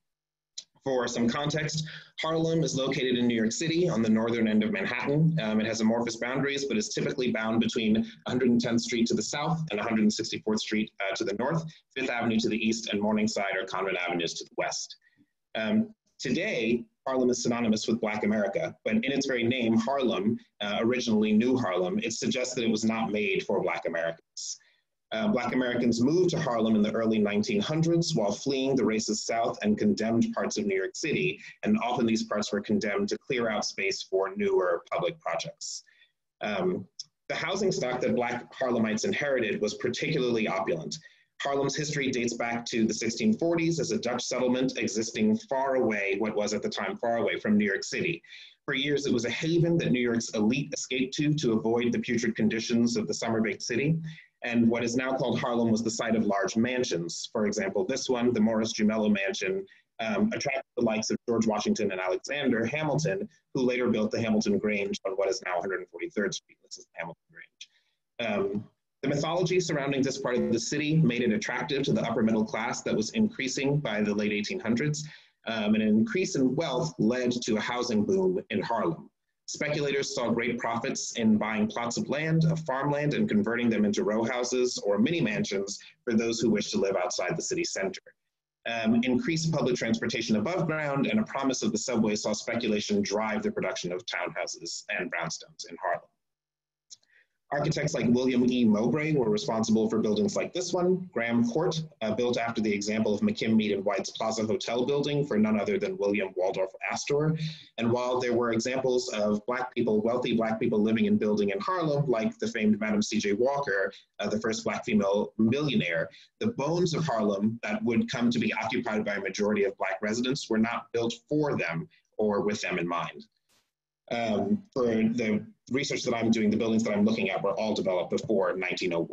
For some context, Harlem is located in New York City on the northern end of Manhattan. It has amorphous boundaries, but is typically bound between 110th Street to the south and 164th Street to the north, Fifth Avenue to the east, and Morningside or Convent Avenues to the west. Today, Harlem is synonymous with Black America, but in its very name, Harlem, originally New Harlem, it suggests that it was not made for Black Americans. Black Americans moved to Harlem in the early 1900s while fleeing the racist South and condemned parts of New York City, and often these parts were condemned to clear out space for newer public projects. The housing stock that Black Harlemites inherited was particularly opulent. Harlem's history dates back to the 1640s as a Dutch settlement existing far away, what was at the time far away from New York City. For years, it was a haven that New York's elite escaped to avoid the putrid conditions of the summer-baked city. And what is now called Harlem was the site of large mansions. For example, this one, the Morris Jumello Mansion, attracted the likes of George Washington and Alexander Hamilton, who later built the Hamilton Grange on what is now 143rd Street. This is the Hamilton Grange. The mythology surrounding this part of the city made it attractive to the upper middle class that was increasing by the late 1800s. An increase in wealth led to a housing boom in Harlem. Speculators saw great profits in buying plots of land, of farmland, and converting them into row houses or mini mansions for those who wish to live outside the city center. Increased public transportation above ground and a promise of the subway saw speculation drive the production of townhouses and brownstones in Harlem. Architects like William E. Mowbray were responsible for buildings like this one, Graham Court, built after the example of McKim, Mead & White's Plaza Hotel building for none other than William Waldorf Astor. And while there were examples of Black people, wealthy Black people living in building in Harlem, like the famed Madam C.J. Walker, the first Black female millionaire, the bones of Harlem that would come to be occupied by a majority of Black residents were not built for them or with them in mind. For the research that I'm doing, the buildings that I'm looking at were all developed before 1901.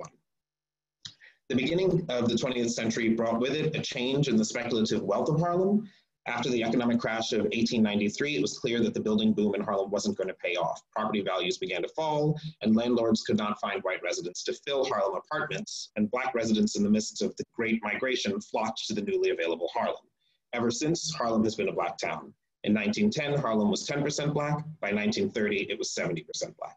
The beginning of the 20th century brought with it a change in the speculative wealth of Harlem. After the economic crash of 1893, it was clear that the building boom in Harlem wasn't going to pay off. Property values began to fall, and landlords could not find white residents to fill Harlem apartments, and Black residents in the midst of the Great Migration flocked to the newly available Harlem. Ever since, Harlem has been a Black town. In 1910, Harlem was 10% Black. By 1930, it was 70% Black.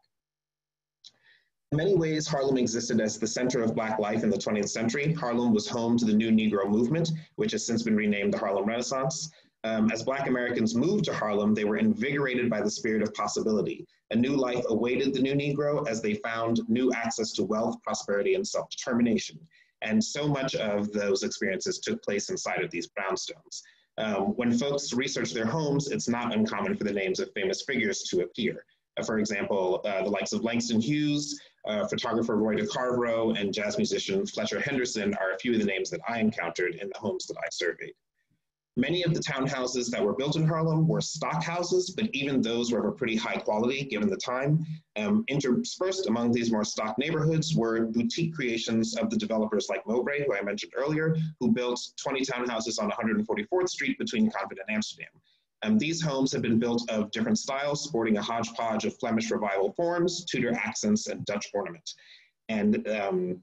In many ways, Harlem existed as the center of Black life in the 20th century. Harlem was home to the new Negro movement, which has since been renamed the Harlem Renaissance. As Black Americans moved to Harlem, they were invigorated by the spirit of possibility. A new life awaited the new Negro as they found new access to wealth, prosperity, and self-determination. And so much of those experiences took place inside of these brownstones. When folks research their homes, it's not uncommon for the names of famous figures to appear. For example, the likes of Langston Hughes, photographer Roy DeCarvero, and jazz musician Fletcher Henderson are a few of the names that I encountered in the homes that I surveyed. Many of the townhouses that were built in Harlem were stock houses, but even those were of a pretty high quality given the time. Interspersed among these more stock neighborhoods were boutique creations of the developers like Mowbray, who I mentioned earlier, who built 20 townhouses on 144th Street between Convent and Amsterdam. These homes have been built of different styles, sporting a hodgepodge of Flemish revival forms, Tudor accents, and Dutch ornament. And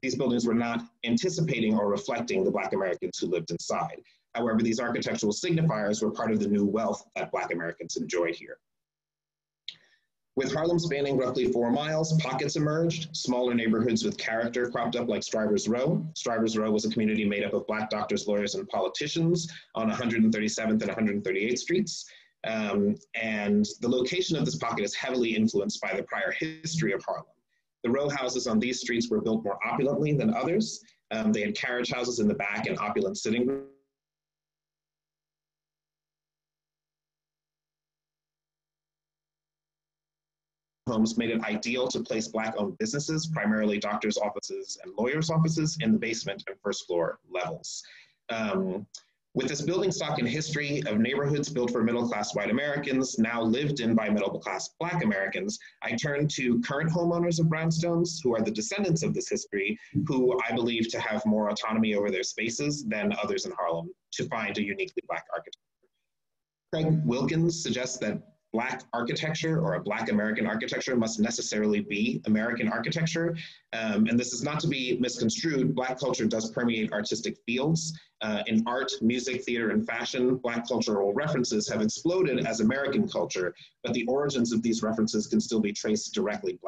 these buildings were not anticipating or reflecting the Black Americans who lived inside. However, these architectural signifiers were part of the new wealth that Black Americans enjoyed here. With Harlem spanning roughly 4 miles, pockets emerged. Smaller neighborhoods with character cropped up like Strivers Row. Strivers Row was a community made up of Black doctors, lawyers, and politicians on 137th and 138th Streets. And the location of this pocket is heavily influenced by the prior history of Harlem. The row houses on these streets were built more opulently than others. They had carriage houses in the back and opulent sitting rooms. Homes made it ideal to place Black-owned businesses, primarily doctors' offices and lawyers' offices, in the basement and first floor levels. With this building stock and history of neighborhoods built for middle-class white Americans, now lived in by middle-class Black Americans, I turn to current homeowners of brownstones, who are the descendants of this history, who I believe to have more autonomy over their spaces than others in Harlem, to find a uniquely Black architecture. Craig Wilkins suggests that Black architecture or a Black American architecture must necessarily be American architecture. And this is not to be misconstrued. Black culture does permeate artistic fields. In art, music, theater, and fashion, Black cultural references have exploded as American culture, but the origins of these references can still be traced directly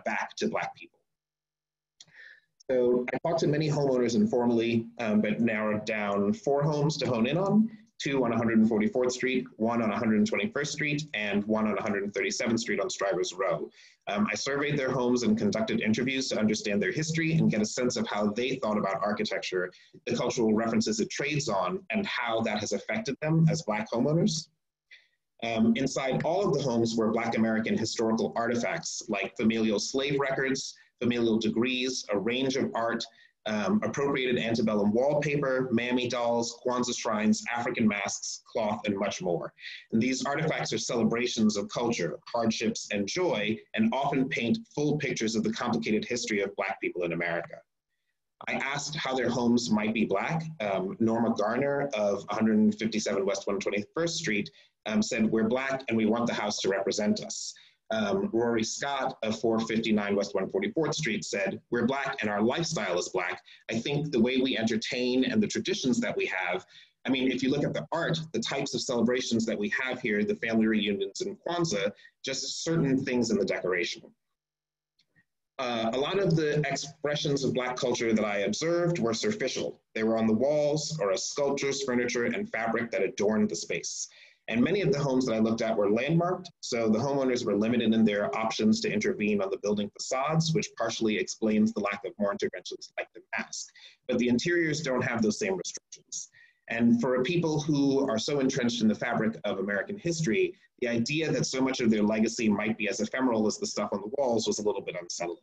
back to Black people. So I talked to many homeowners informally, but narrowed down 4 homes to hone in on. 2 on 144th Street, 1 on 121st Street, and 1 on 137th Street on Strivers Row. I surveyed their homes and conducted interviews to understand their history and get a sense of how they thought about architecture, the cultural references it trades on, and how that has affected them as Black homeowners. Inside all of the homes were Black American historical artifacts like familial slave records, familial degrees, a range of art, appropriated antebellum wallpaper, mammy dolls, Kwanzaa shrines, African masks, cloth, and much more. And these artifacts are celebrations of culture, hardships, and joy, and often paint full pictures of the complicated history of Black people in America. I asked how their homes might be Black. Norma Garner of 157 West 121st Street said, "We're Black and we want the house to represent us." Rory Scott of 459 West 144th Street said, "We're Black and our lifestyle is Black. I think the way we entertain and the traditions that we have, I mean, if you look at the art, the types of celebrations that we have here, the family reunions and Kwanzaa, just certain things in the decoration." A lot of the expressions of Black culture that I observed were superficial. They were on the walls or as sculptures, furniture, and fabric that adorned the space. And many of the homes that I looked at were landmarked, so the homeowners were limited in their options to intervene on the building facades, which partially explains the lack of more interventions like the mask. But the interiors don't have those same restrictions. And for people who are so entrenched in the fabric of American history, the idea that so much of their legacy might be as ephemeral as the stuff on the walls was a little bit unsettling.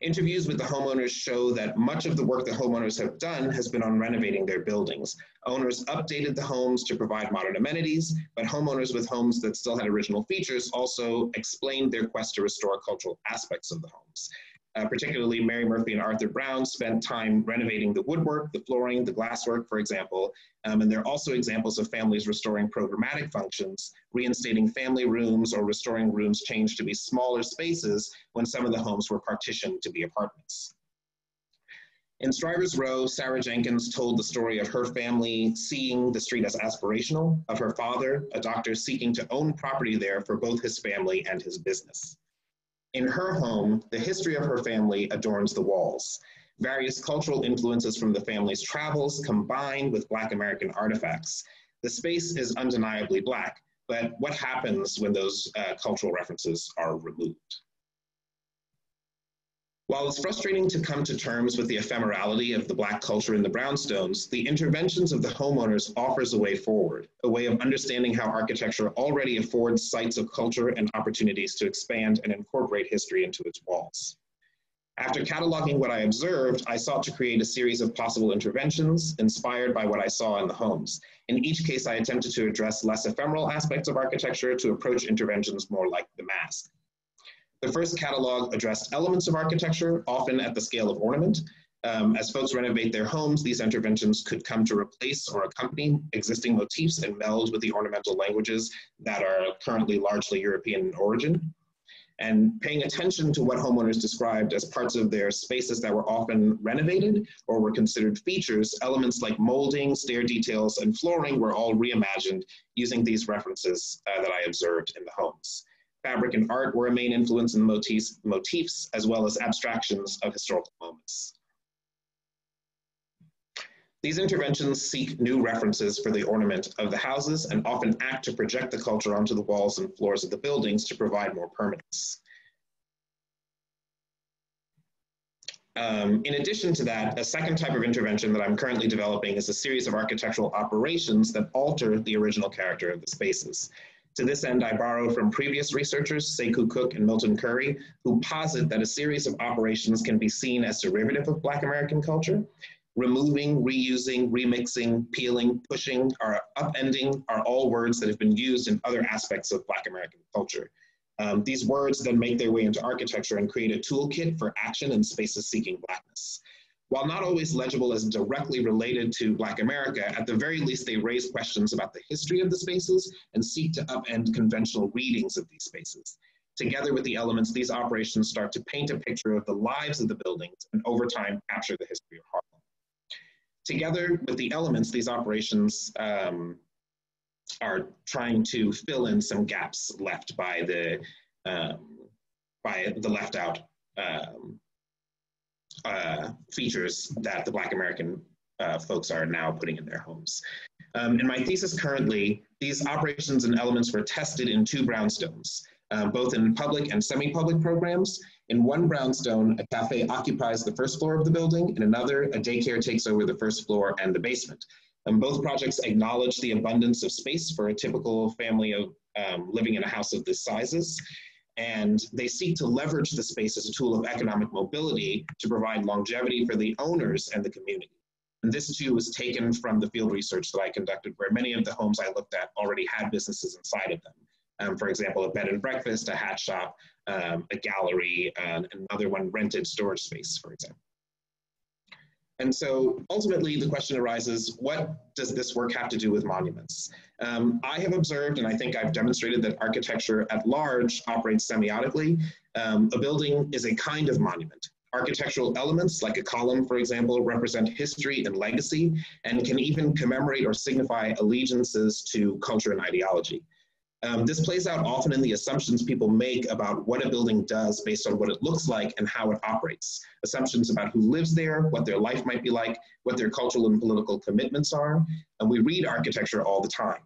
Interviews with the homeowners show that much of the work the homeowners have done has been on renovating their buildings. Owners updated the homes to provide modern amenities, but homeowners with homes that still had original features also explained their quest to restore cultural aspects of the homes. Particularly Mary Murphy and Arthur Brown spent time renovating the woodwork, the flooring, the glasswork, for example. And there are also examples of families restoring programmatic functions, reinstating family rooms or restoring rooms changed to be smaller spaces when some of the homes were partitioned to be apartments. In Strivers Row, Sarah Jenkins told the story of her family seeing the street as aspirational, of her father, a doctor, seeking to own property there for both his family and his business. In her home, the history of her family adorns the walls. Various cultural influences from the family's travels combine with Black American artifacts. The space is undeniably Black, but what happens when those cultural references are removed? While it's frustrating to come to terms with the ephemerality of the Black culture in the brownstones, the interventions of the homeowners offers a way forward, a way of understanding how architecture already affords sites of culture and opportunities to expand and incorporate history into its walls. After cataloging what I observed, I sought to create a series of possible interventions inspired by what I saw in the homes. In each case, I attempted to address less ephemeral aspects of architecture to approach interventions more like the mask. The first catalog addressed elements of architecture, often at the scale of ornament. As folks renovate their homes, these interventions could come to replace or accompany existing motifs and meld with the ornamental languages that are currently largely European in origin. And paying attention to what homeowners described as parts of their spaces that were often renovated or were considered features, elements like molding, stair details, and flooring were all reimagined using these references that I observed in the homes. Fabric and art were a main influence in the motifs, as well as abstractions of historical moments. These interventions seek new references for the ornament of the houses and often act to project the culture onto the walls and floors of the buildings to provide more permanence. In addition to that, a second type of intervention that I'm currently developing is a series of architectural operations that alter the original character of the spaces. To this end, I borrow from previous researchers, Sekou Cook and Milton Curry, who posit that a series of operations can be seen as derivative of Black American culture. Removing, reusing, remixing, peeling, pushing, or upending are all words that have been used in other aspects of Black American culture. These words then make their way into architecture and create a toolkit for action in spaces seeking Blackness. While not always legible as directly related to Black America, at the very least they raise questions about the history of the spaces and seek to upend conventional readings of these spaces. Together with the elements, these operations start to paint a picture of the lives of the buildings and over time capture the history of Harlem. Together with the elements, these operations are trying to fill in some gaps left by the left out features that the Black American folks are now putting in their homes. In my thesis currently, these operations and elements were tested in 2 brownstones, both in public and semi-public programs. In one brownstone, a cafe occupies the first floor of the building. In another, a daycare takes over the first floor and the basement. Both projects acknowledge the abundance of space for a typical family of living in a house of this sizes. And they seek to leverage the space as a tool of economic mobility to provide longevity for the owners and the community. And this too was taken from the field research that I conducted, where many of the homes I looked at already had businesses inside of them. For example, a bed and breakfast, a hat shop, a gallery, and another one rented storage space, for example. And so ultimately the question arises, what does this work have to do with monuments? I have observed, and I think I've demonstrated, that architecture at large operates semiotically. A building is a kind of monument. Architectural elements, like a column, for example, represent history and legacy, and can even commemorate or signify allegiances to culture and ideology. This plays out often in the assumptions people make about what a building does based on what it looks like and how it operates. Assumptions about who lives there, what their life might be like, what their cultural and political commitments are. And we read architecture all the time.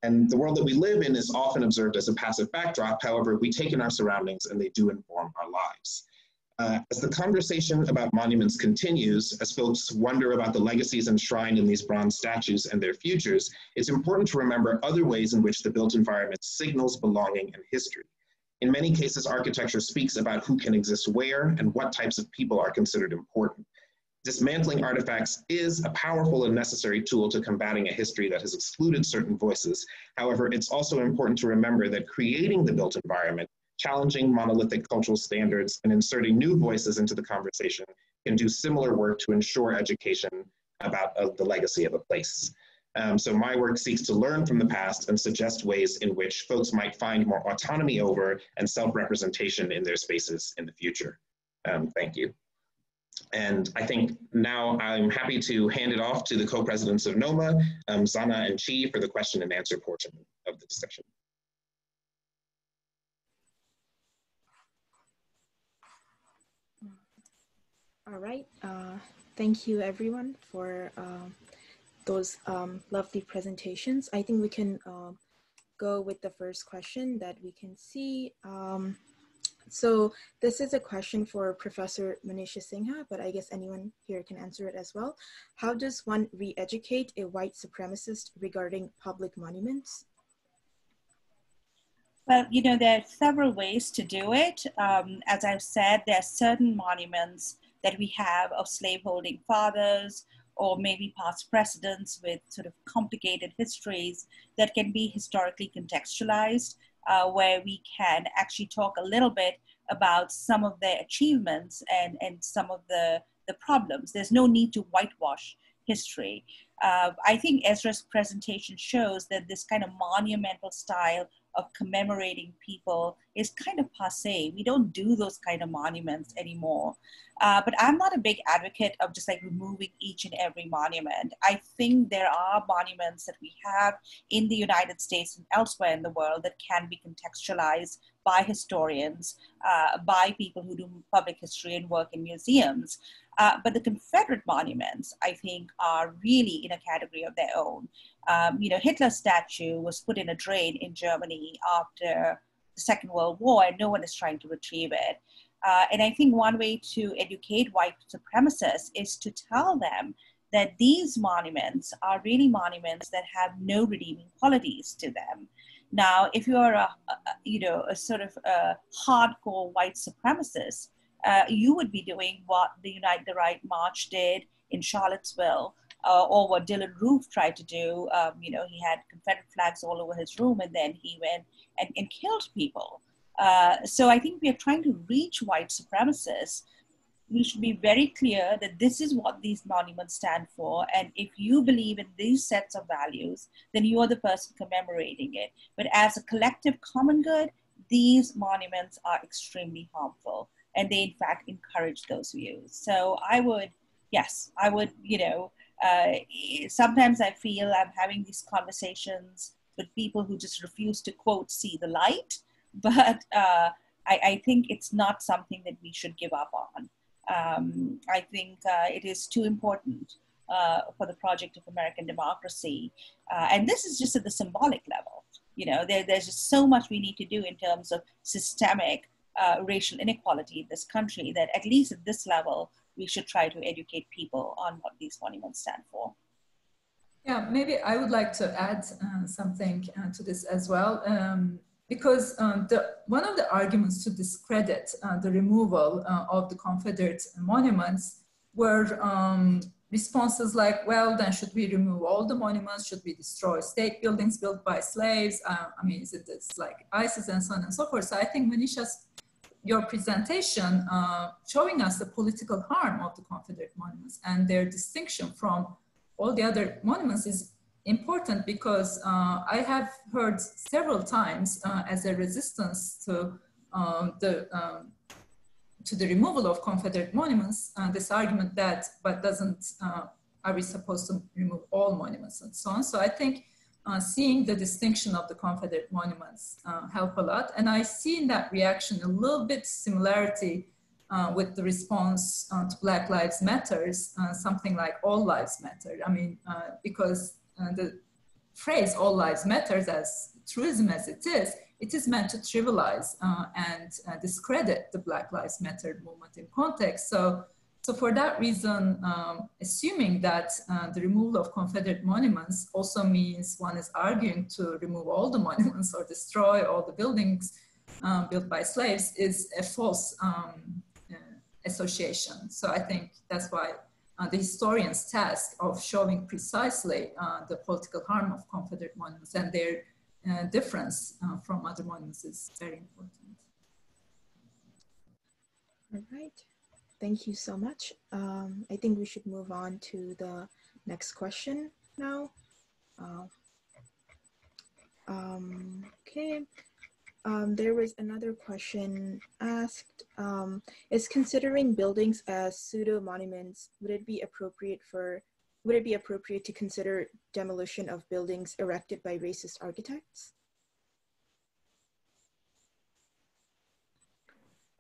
And the world that we live in is often observed as a passive backdrop. However, we take in our surroundings and they do inform our lives. As the conversation about monuments continues, as folks wonder about the legacies enshrined in these bronze statues and their futures, it's important to remember other ways in which the built environment signals belonging and history. In many cases, architecture speaks about who can exist where and what types of people are considered important. Dismantling artifacts is a powerful and necessary tool to combating a history that has excluded certain voices. However, it's also important to remember that creating the built environment, challenging monolithic cultural standards, and inserting new voices into the conversation can do similar work to ensure education about the legacy of a place. So my work seeks to learn from the past and suggest ways in which folks might find more autonomy over and self-representation in their spaces in the future. Thank you. And I think now I'm happy to hand it off to the co-presidents of NOMA, Zana and Chi, for the question and answer portion of the discussion. All right, thank you everyone for those lovely presentations. I think we can go with the first question that we can see. So this is a question for Professor Manisha Sinha, but I guess anyone here can answer it as well. How does one re-educate a white supremacist regarding public monuments? Well, you know, there are several ways to do it. As I've said, there are certain monuments that we have of slaveholding fathers or maybe past precedents with sort of complicated histories that can be historically contextualized, where we can actually talk a little bit about some of their achievements and some of the problems. There's no need to whitewash history. I think Esra's presentation shows that this kind of monumental style of commemorating people is kind of passé. We don't do those kind of monuments anymore. But I'm not a big advocate of just like removing each and every monument. I think there are monuments that we have in the United States and elsewhere in the world that can be contextualized by historians, by people who do public history and work in museums. But the Confederate monuments, I think, are really in a category of their own. You know, Hitler's statue was put in a drain in Germany after the Second World War, and no one is trying to retrieve it. And I think one way to educate white supremacists is to tell them that these monuments are really monuments that have no redeeming qualities to them. Now, if you're a sort of a hardcore white supremacist, you would be doing what the Unite the Right March did in Charlottesville, or what Dylan Roof tried to do. He had Confederate flags all over his room, and then he went and killed people. So I think we are trying to reach white supremacists. We should be very clear that this is what these monuments stand for. And if you believe in these sets of values, then you are the person commemorating it. But as a collective common good, these monuments are extremely harmful. And they, in fact, encourage those views. So I would, sometimes I feel I'm having these conversations with people who just refuse to, quote, see the light. But I think it's not something that we should give up on. I think it is too important for the project of American democracy. And this is just at the symbolic level. There's just so much we need to do in terms of systemic racial inequality in this country that at least at this level, we should try to educate people on what these monuments stand for. Yeah, maybe I would like to add something to this as well. Because one of the arguments to discredit the removal of the Confederate monuments were responses like, well, then should we remove all the monuments? Should we destroy state buildings built by slaves? Is it this like ISIS and so on and so forth? So I think Manisha's, your presentation showing us the political harm of the Confederate monuments and their distinction from all the other monuments is important, because I have heard several times as a resistance to the removal of Confederate monuments, this argument that, but are we supposed to remove all monuments and so on? So I think seeing the distinction of the Confederate monuments help a lot. And I see in that reaction a little bit similarity with the response to Black Lives Matters, something like all lives matter. Because the phrase all lives matters, as truism as it is meant to trivialize and discredit the Black Lives Matter movement in context. So for that reason, assuming that the removal of Confederate monuments also means one is arguing to remove all the monuments or destroy all the buildings built by slaves is a false association. So I think that's why the historian's task of showing precisely the political harm of Confederate monuments and their difference from other monuments is very important. All right, thank you so much. I think we should move on to the next question now. Okay. There was another question asked, is considering buildings as pseudo monuments, would it be appropriate to consider demolition of buildings erected by racist architects?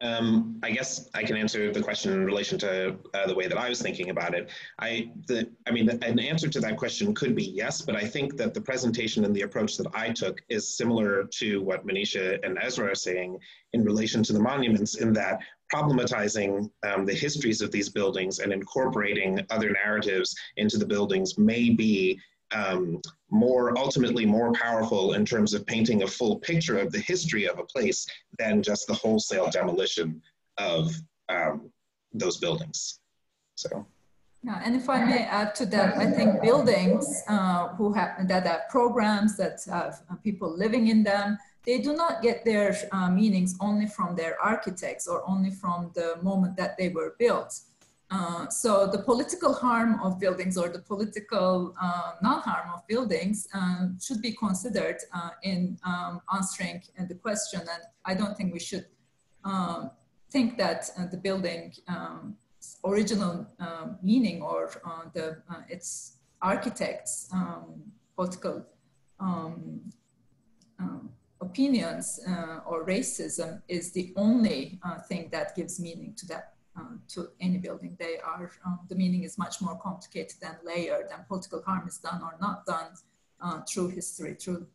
I guess I can answer the question in relation to the way that I was thinking about it. An answer to that question could be yes, but I think that the presentation and the approach that I took is similar to what Manisha and Esra are saying in relation to the monuments, in that problematizing the histories of these buildings and incorporating other narratives into the buildings may be ultimately more powerful in terms of painting a full picture of the history of a place than just the wholesale demolition of those buildings. So. Yeah, and if I may add to that, I think buildings that have programs, that have people living in them, they do not get their meanings only from their architects or only from the moment that they were built. So the political harm of buildings or the political non-harm of buildings should be considered in answering the question. And I don't think we should think that the building original meaning or its architects' political opinions or racism is the only thing that gives meaning to that. To any building. They are, the meaning is much more complicated and layered, and political harm is done or not done through history, through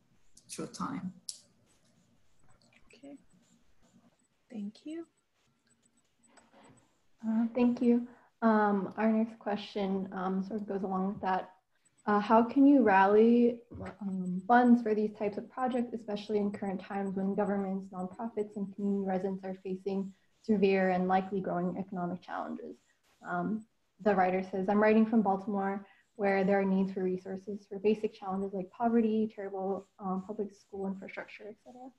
time. Okay, thank you. Thank you. Our next question sort of goes along with that. How can you rally funds for these types of projects, especially in current times when governments, nonprofits, and community residents are facing severe and likely growing economic challenges? The writer says, I'm writing from Baltimore, where there are needs for resources for basic challenges like poverty, terrible public school infrastructure, et cetera.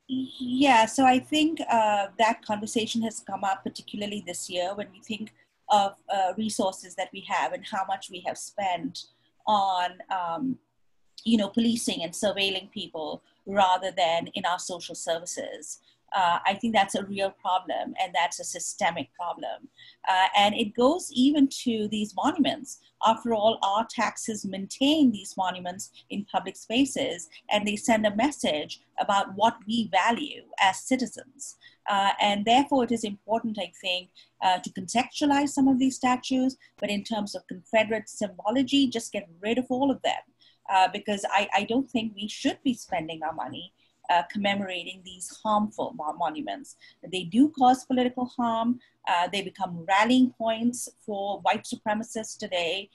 Yeah, so I think that conversation has come up particularly this year when we think of resources that we have and how much we have spent on, policing and surveilling people rather than in our social services. I think that's a real problem, and that's a systemic problem. And it goes even to these monuments. After all, our taxes maintain these monuments in public spaces, and they send a message about what we value as citizens. And therefore, it is important, I think, to contextualize some of these statues, but in terms of Confederate symbology, just get rid of all of them, because I don't think we should be spending our money commemorating these harmful monuments. They do cause political harm. They become rallying points for white supremacists today,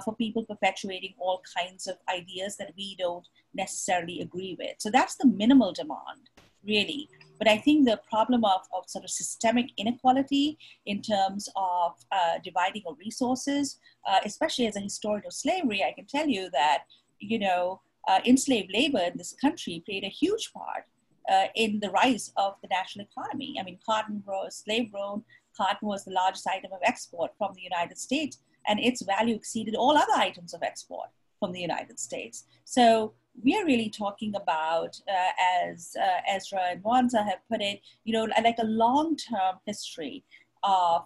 for people perpetuating all kinds of ideas that we don't necessarily agree with. So that's the minimal demand, really. But I think the problem of sort of systemic inequality in terms of dividing of resources, especially as a historian of slavery, I can tell you that, enslaved labor in this country played a huge part in the rise of the national economy. I mean, cotton was slave-grown. Cotton was the largest item of export from the United States, and its value exceeded all other items of export from the United States. So we are really talking about, as Esra and Mwanzaa have put it, like a long-term history of,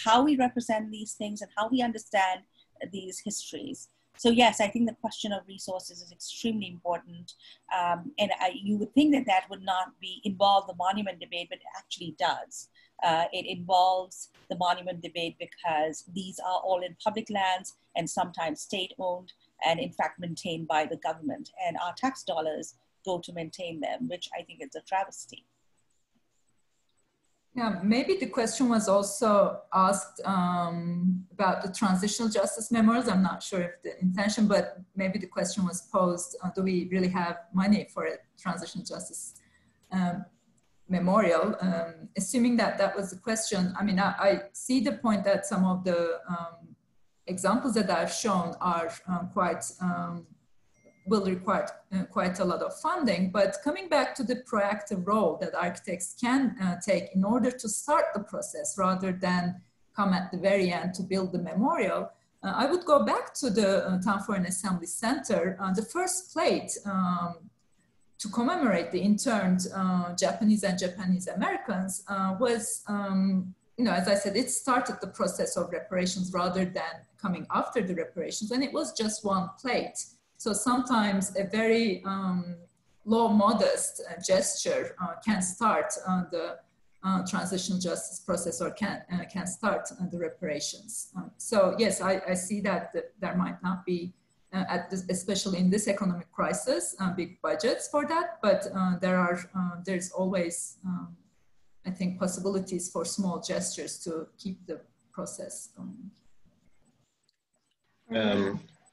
how we represent these things and how we understand these histories. So yes, I think the question of resources is extremely important. And you would think that would not involve the monument debate, but it actually does. It involves the monument debate because these are all in public lands and sometimes state-owned and in fact maintained by the government. And our tax dollars go to maintain them, which I think is a travesty. Yeah, maybe the question was also asked about the transitional justice memorials. I'm not sure if the intention, but maybe the question was posed, do we really have money for a transitional justice memorial? Assuming that was the question, I mean, I see the point that some of the examples that I've shown are will require quite a lot of funding, but coming back to the proactive role that architects can take in order to start the process rather than come at the very end to build the memorial, I would go back to the Town Foreign Assembly Center. The first plate to commemorate the interned Japanese and Japanese Americans was, as I said, it started the process of reparations rather than coming after the reparations, and it was just one plate. So sometimes a very low, modest gesture can start the transitional justice process or can start the reparations. So yes, I see that there might not be, especially in this economic crisis, big budgets for that, but there's always, I think, possibilities for small gestures to keep the process going.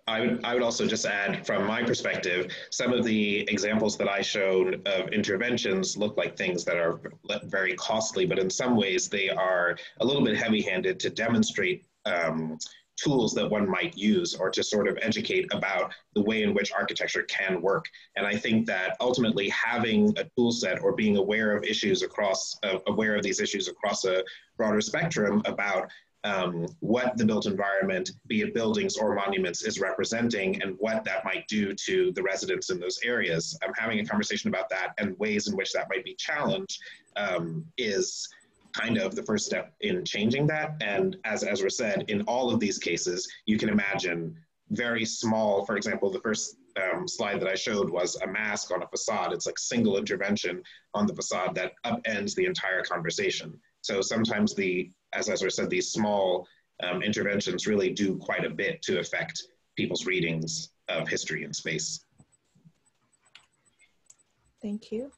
I would also just add, from my perspective, some of the examples that I showed of interventions look like things that are very costly, but in some ways they are a little bit heavy-handed to demonstrate tools that one might use or to sort of educate about the way in which architecture can work. And I think that ultimately having a tool set or being aware of issues aware of these issues across a broader spectrum about what the built environment, be it buildings or monuments, is representing and what that might do to the residents in those areas. Having a conversation about that and ways in which that might be challenged is kind of the first step in changing that. And as Esra said, in all of these cases, you can imagine very small, for example, the first slide that I showed was a mask on a facade. It's like single intervention on the facade that upends the entire conversation. So sometimes as Esra said, these small interventions really do quite a bit to affect people's readings of history and space. Thank you.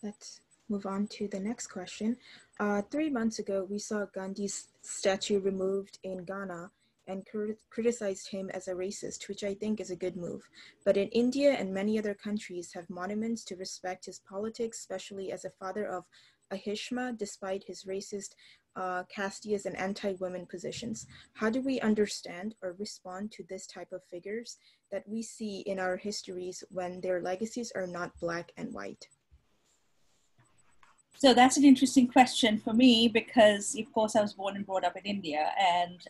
Let's move on to the next question. 3 months ago, we saw Gandhi's statue removed in Ghana and criticized him as a racist, which I think is a good move. But in India and many other countries have monuments to respect his politics, especially as a father of Ahishma, despite his racist, casteist, and anti-women positions. How do we understand or respond to this type of figures that we see in our histories when their legacies are not black and white? So that's an interesting question for me because, of course, I was born and brought up in India, and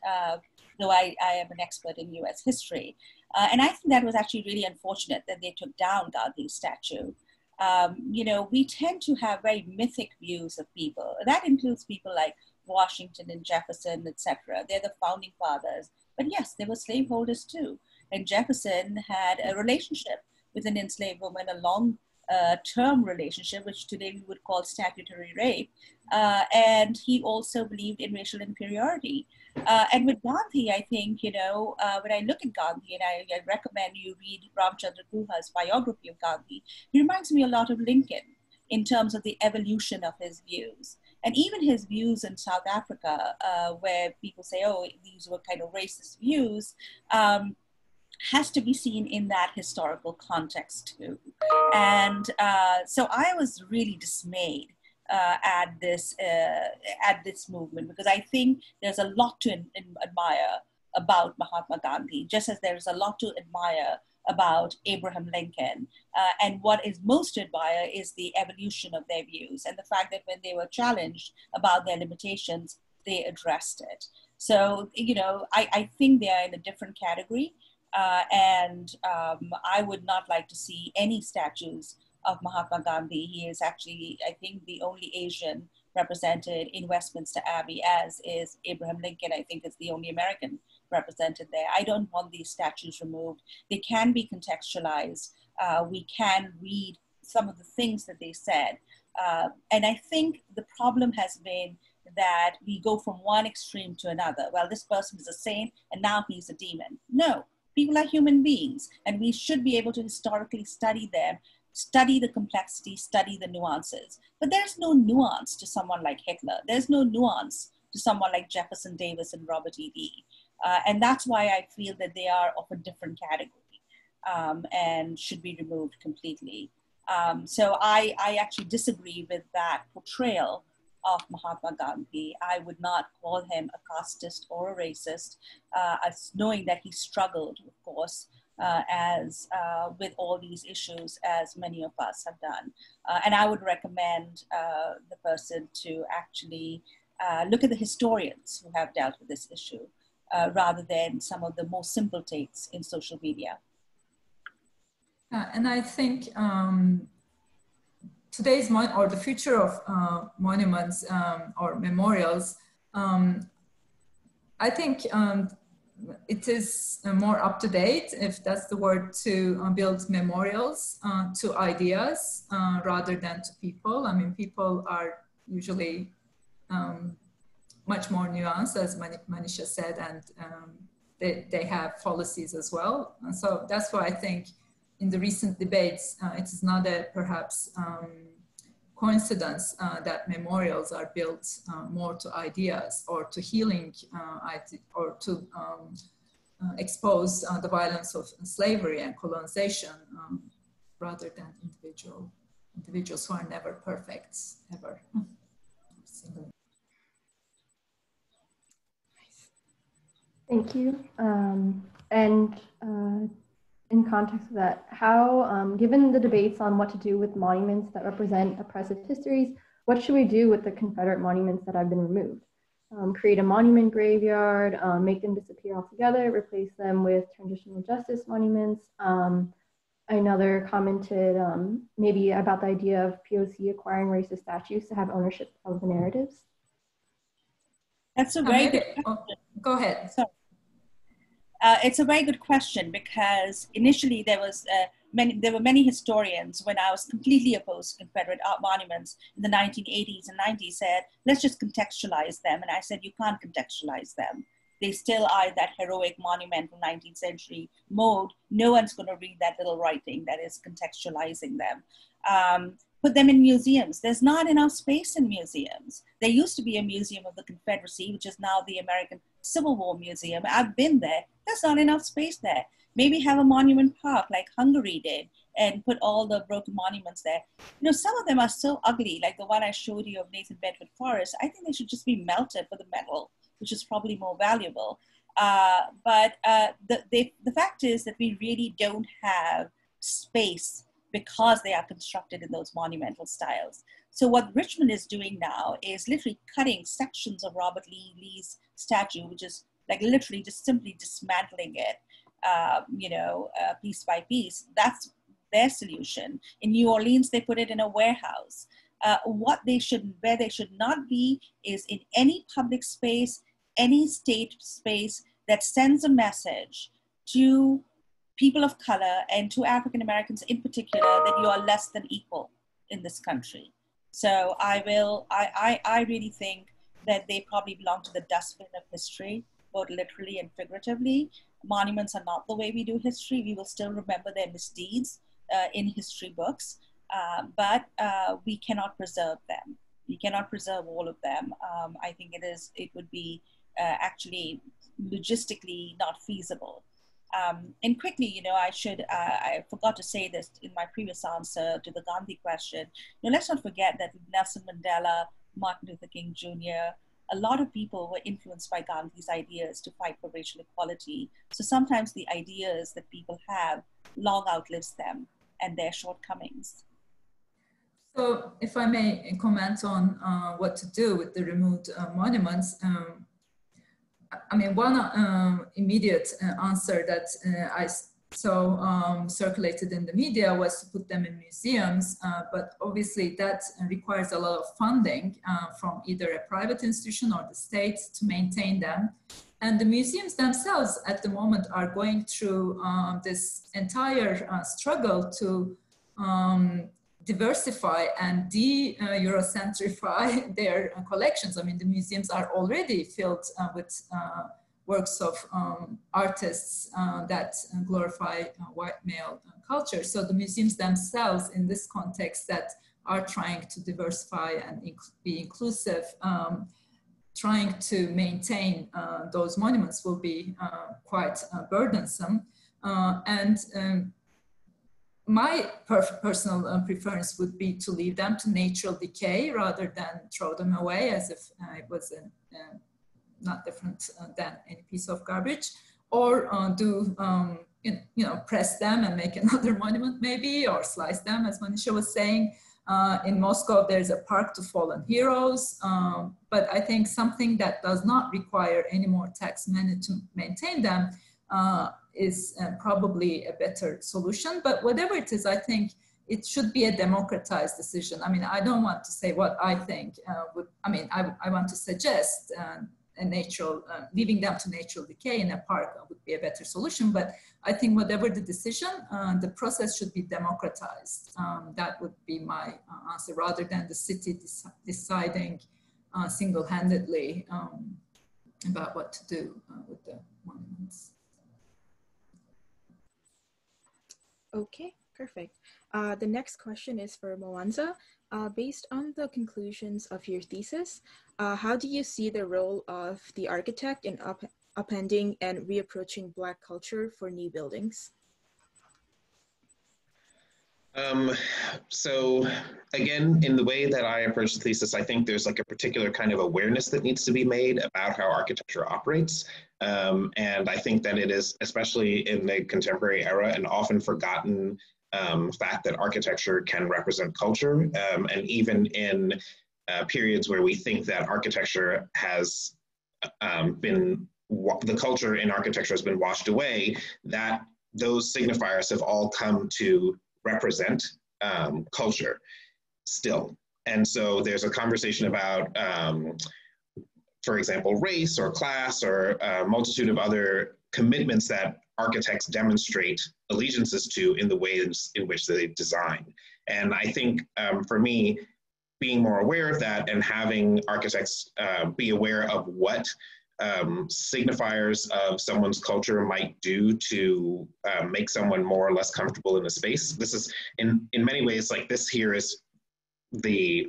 though I am an expert in US history. And I think that was actually really unfortunate that they took down Gandhi's statue. You know, we tend to have very mythic views of people. That includes people like Washington and Jefferson, etc. They're the founding fathers. But yes, they were slaveholders too. And Jefferson had a relationship with an enslaved woman, a long-term relationship, which today we would call statutory rape. And he also believed in racial inferiority. And with Gandhi, I think, you know, when I look at Gandhi, and I recommend you read Ramchandra Guha's biography of Gandhi, he reminds me a lot of Lincoln in terms of the evolution of his views. And even his views in South Africa, where people say, oh, these were kind of racist views, has to be seen in that historical context too. And so I was really dismayed at this movement, because I think there's a lot to admire about Mahatma Gandhi, just as there's a lot to admire about Abraham Lincoln. And what is most to admire is the evolution of their views and the fact that when they were challenged about their limitations, they addressed it. So, you know, I think they are in a different category. And I would not like to see any statues of Mahatma Gandhi. He is actually, I think, the only Asian represented in Westminster Abbey, as is Abraham Lincoln. I think is the only American represented there. I don't want these statues removed. They can be contextualized. We can read some of the things that they said. And I think the problem has been that we go from one extreme to another. Well, this person is a saint and now he's a demon. No, people are human beings, and we should be able to historically study them, study the complexity, study the nuances. But there's no nuance to someone like Hitler. There's no nuance to someone like Jefferson Davis and Robert E. Lee. And that's why I feel that they are of a different category and should be removed completely. So I actually disagree with that portrayal of Mahatma Gandhi. I would not call him a casteist or a racist, as knowing that he struggled, of course, as with all these issues, as many of us have done. And I would recommend the person to actually look at the historians who have dealt with this issue, rather than some of the more simple takes in social media. And I think today's or the future of monuments or memorials, I think it is more up to date, if that's the word, to build memorials to ideas rather than to people. I mean, people are usually much more nuanced, as Manisha said, and they have policies as well. And so that's why I think in the recent debates, it is not a perhaps coincidence that memorials are built more to ideas or to healing or to expose the violence of slavery and colonization rather than individuals who are never perfect, ever. Thank you. In context of that, how, given the debates on what to do with monuments that represent oppressive histories, what should we do with the Confederate monuments that have been removed? Create a monument graveyard, make them disappear altogether, replace them with transitional justice monuments. Another commented maybe about the idea of POC acquiring racist statues to have ownership of the narratives. That's a very good question. Go ahead. Sorry. It's a very good question, because initially there were many historians, when I was completely opposed to Confederate art monuments in the 1980s and 90s, said, let's just contextualize them. And I said, you can't contextualize them. They still are that heroic monument from 19th century mode. No one's going to read that little writing that is contextualizing them. put them in museums. There's not enough space in museums. There used to be a museum of the Confederacy, which is now the American Civil War Museum. I've been there. There's not enough space there. Maybe have a monument park like Hungary did and put all the broken monuments there. You know, some of them are so ugly, like the one I showed you of Nathan Bedford Forrest. I think they should just be melted for the metal, which is probably more valuable. But the fact is that we really don't have space because they are constructed in those monumental styles. So what Richmond is doing now is literally cutting sections of Robert Lee's statue, which is like literally just simply dismantling it, piece by piece. That's their solution. In New Orleans, they put it in a warehouse. Where they should not be is in any public space, any state space that sends a message to people of color and to African Americans in particular that you are less than equal in this country. So I really think that they probably belong to the dustbin of history, both literally and figuratively. Monuments are not the way we do history. We will still remember their misdeeds in history books, but we cannot preserve them. We cannot preserve all of them. I think it would be actually logistically not feasible. And quickly, I forgot to say this in my previous answer to the Gandhi question. Let's not forget that Nelson Mandela, Martin Luther King Jr., a lot of people were influenced by Gandhi's ideas to fight for racial equality. So sometimes the ideas that people have long outlives them and their shortcomings. So if I may comment on what to do with the removed monuments, one immediate answer that I saw circulated in the media was to put them in museums, but obviously that requires a lot of funding from either a private institution or the state to maintain them. And the museums themselves at the moment are going through this entire struggle to diversify and de-Eurocentrify their collections. I mean, the museums are already filled with works of artists that glorify white male culture. So the museums themselves in this context that are trying to diversify and be inclusive, trying to maintain those monuments will be quite burdensome. My personal preference would be to leave them to natural decay rather than throw them away as if it was not different than any piece of garbage, or press them and make another monument maybe, or slice them, as Manisha was saying. In Moscow, there's a park to fallen heroes, but I think something that does not require any more tax money to maintain them is probably a better solution. But whatever it is, I think it should be a democratized decision. I mean, I don't want to say what I think I want to suggest a natural, leaving them to natural decay in a park would be a better solution. But I think whatever the decision, the process should be democratized. That would be my answer, rather than the city deciding single-handedly about what to do with the monuments. Okay, perfect. The next question is for Mwanzaa. Based on the conclusions of your thesis, how do you see the role of the architect in upending and reapproaching Black culture for new buildings? So again, in the way that I approach the thesis, I think there's like a particular kind of awareness that needs to be made about how architecture operates. And I think that it is, especially in the contemporary era, an often forgotten fact that architecture can represent culture. And even in periods where we think that architecture has the culture in architecture has been washed away, that those signifiers have all come to represent culture still. And so there's a conversation about, for example, race or class or a multitude of other commitments that architects demonstrate allegiances to in the ways in which they design. And I think for me, being more aware of that and having architects be aware of what signifiers of someone's culture might do to make someone more or less comfortable in a space. This is in many ways, like this here is the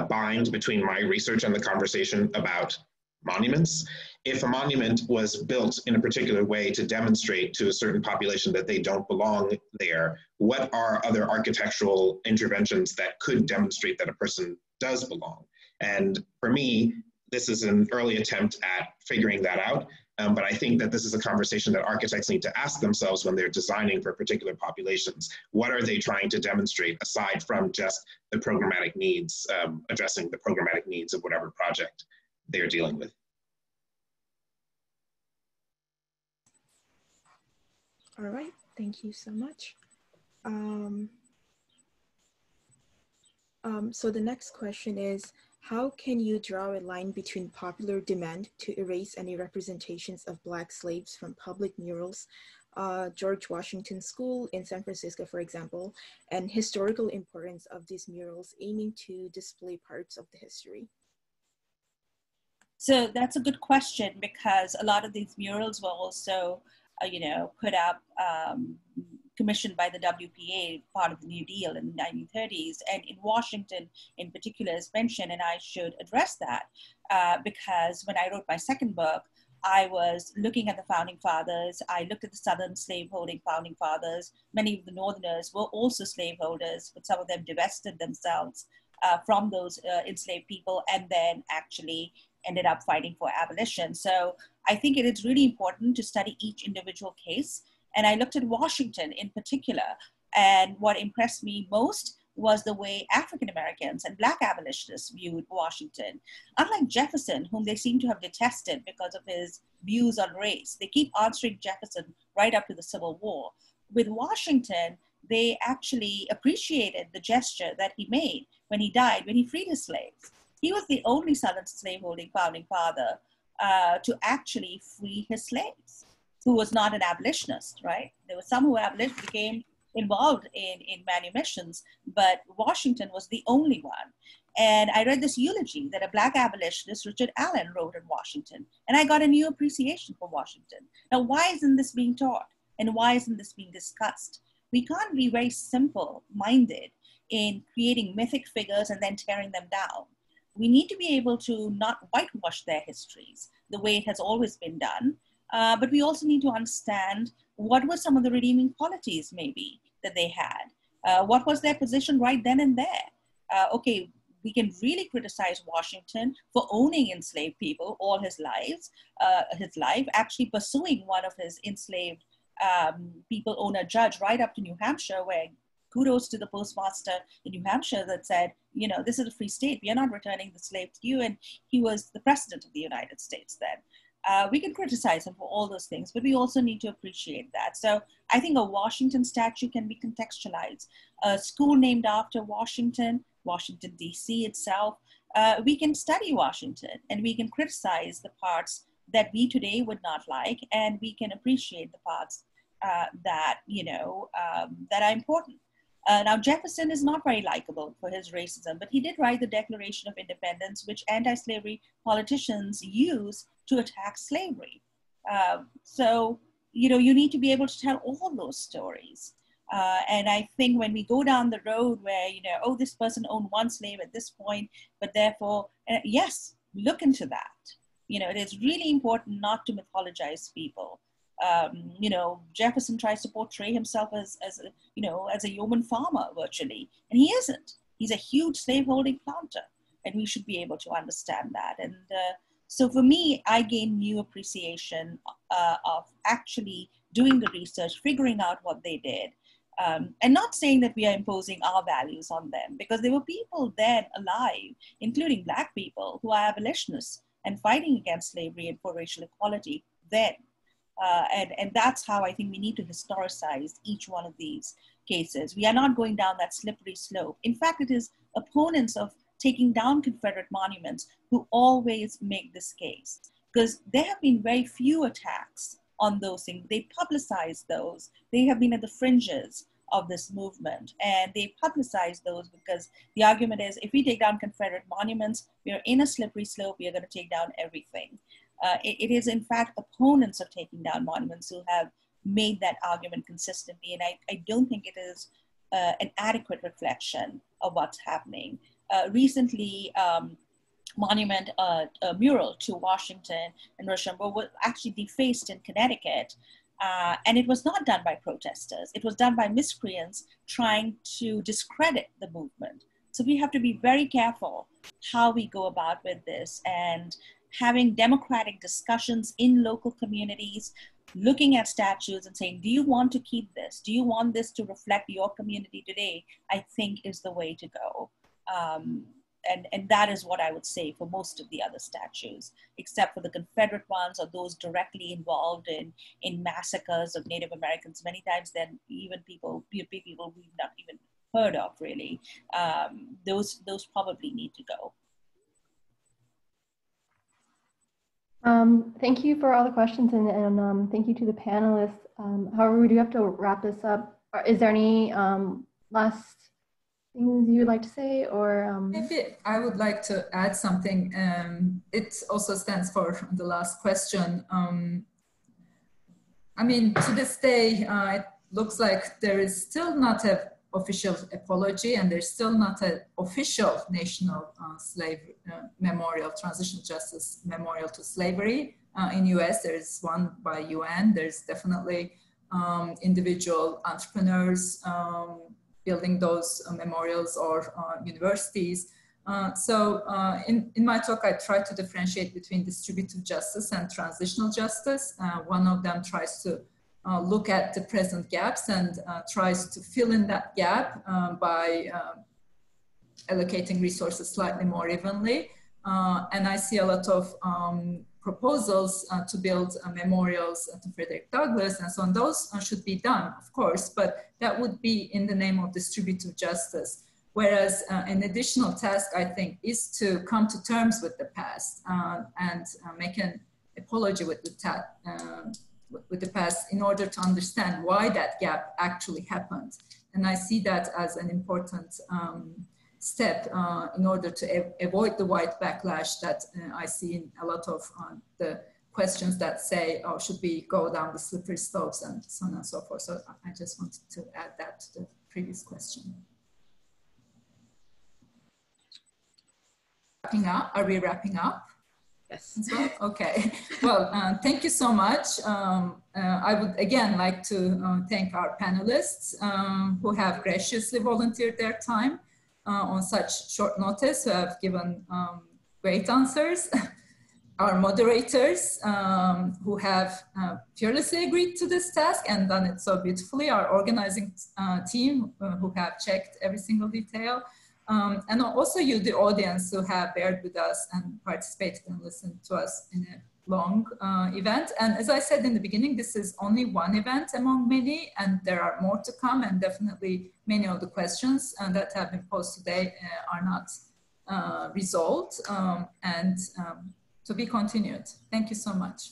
bind between my research and the conversation about monuments. If a monument was built in a particular way to demonstrate to a certain population that they don't belong there, what are other architectural interventions that could demonstrate that a person does belong? And for me, this is an early attempt at figuring that out. But I think that this is a conversation that architects need to ask themselves when they're designing for particular populations. What are they trying to demonstrate aside from just the programmatic needs, addressing the programmatic needs of whatever project they're dealing with? All right, thank you so much. So the next question is, how can you draw a line between popular demand to erase any representations of Black slaves from public murals, George Washington School in San Francisco, for example, and historical importance of these murals aiming to display parts of the history? So that's a good question, because a lot of these murals were also, put up, commissioned by the WPA, part of the New Deal in the 1930s, and in Washington in particular is mentioned, and I should address that because when I wrote my second book, I was looking at the founding fathers. I looked at the Southern slaveholding founding fathers. Many of the Northerners were also slaveholders, but some of them divested themselves from those enslaved people and then actually ended up fighting for abolition. So I think it is really important to study each individual case. And I looked at Washington in particular, and what impressed me most was the way African Americans and Black abolitionists viewed Washington. Unlike Jefferson, whom they seem to have detested because of his views on race, they keep answering Jefferson right up to the Civil War. With Washington, they actually appreciated the gesture that he made when he died, when he freed his slaves. He was the only Southern slaveholding founding father to actually free his slaves, who was not an abolitionist, right? There were some who became involved in manumissions, but Washington was the only one. And I read this eulogy that a Black abolitionist, Richard Allen, wrote in Washington, and I got a new appreciation for Washington. Now, why isn't this being taught? And why isn't this being discussed? We can't be very simple-minded in creating mythic figures and then tearing them down. We need to be able to not whitewash their histories the way it has always been done, but we also need to understand what were some of the redeeming qualities maybe that they had. What was their position right then and there? Okay, we can really criticize Washington for owning enslaved people all his life, actually pursuing one of his enslaved people own a judge right up to New Hampshire, where kudos to the postmaster in New Hampshire that said, this is a free state. We are not returning the slave to you. And he was the president of the United States then. We can criticize him for all those things, but we also need to appreciate that. So I think a Washington statue can be contextualized. A school named after Washington, Washington, D.C. itself, we can study Washington and we can criticize the parts that we today would not like, and we can appreciate the parts that are important. Now, Jefferson is not very likable for his racism, but he did write the Declaration of Independence, which anti-slavery politicians use to attack slavery. So, you need to be able to tell all those stories. And I think when we go down the road where, this person owned one slave at this point, but therefore, yes, look into that. It is really important not to mythologize people. Jefferson tries to portray himself as a yeoman farmer virtually, and he isn't. He's a huge slaveholding planter, and we should be able to understand that. And so for me, I gained new appreciation of actually doing the research, figuring out what they did, and not saying that we are imposing our values on them, because there were people then alive, including Black people, who are abolitionists and fighting against slavery and for racial equality then. And that's how I think we need to historicize each one of these cases. We are not going down that slippery slope. In fact, it is opponents of taking down Confederate monuments who always make this case, because there have been very few attacks on those things. They publicize those. They have been at the fringes of this movement, and they publicize those because the argument is, if we take down Confederate monuments, we are in a slippery slope, we are going to take down everything. It is in fact opponents of taking down monuments who have made that argument consistently, and I don't think it is an adequate reflection of what's happening. Recently, monument, a mural to Washington and Rochambeau was actually defaced in Connecticut. And it was not done by protesters. It was done by miscreants trying to discredit the movement. So we have to be very careful how we go about with this, and having democratic discussions in local communities, looking at statues and saying, do you want to keep this? Do you want this to reflect your community today? I think is the way to go. And that is what I would say for most of the other statues, except for the Confederate ones or those directly involved in massacres of Native Americans. Many times then even people we've not even heard of really. Those probably need to go. Thank you for all the questions, and thank you to the panelists. However, we do have to wrap this up. Is there any last things you would like to say, or? Maybe I would like to add something. It also stands for the last question. I mean, to this day, it looks like there is still not an official apology, and there's still not an official national slavery memorial, transitional justice memorial to slavery. In US, there's one by UN. There's definitely individual entrepreneurs building those memorials, or universities. In my talk, I try to differentiate between distributive justice and transitional justice. One of them tries to look at the present gaps and tries to fill in that gap by allocating resources slightly more evenly. And I see a lot of proposals to build memorials to Frederick Douglass and so on. Those should be done, of course, but that would be in the name of distributive justice. Whereas an additional task, I think, is to come to terms with the past and make an apology with the past in order to understand why that gap actually happened. And I see that as an important step in order to avoid the white backlash that I see in a lot of the questions that say, oh, should we go down the slippery slopes and so on and so forth. So I just wanted to add that to the previous question. Wrapping up, are we wrapping up? Yes. Well, okay. Well, thank you so much. I would again like to thank our panelists who have graciously volunteered their time on such short notice, who have given great answers. Our moderators who have fearlessly agreed to this task and done it so beautifully. Our organizing team who have checked every single detail. And also you, the audience, who have bared with us and participated and listened to us in a long event. And as I said in the beginning, this is only one event among many, and there are more to come, and definitely many of the questions that have been posed today are not resolved and to be continued. Thank you so much.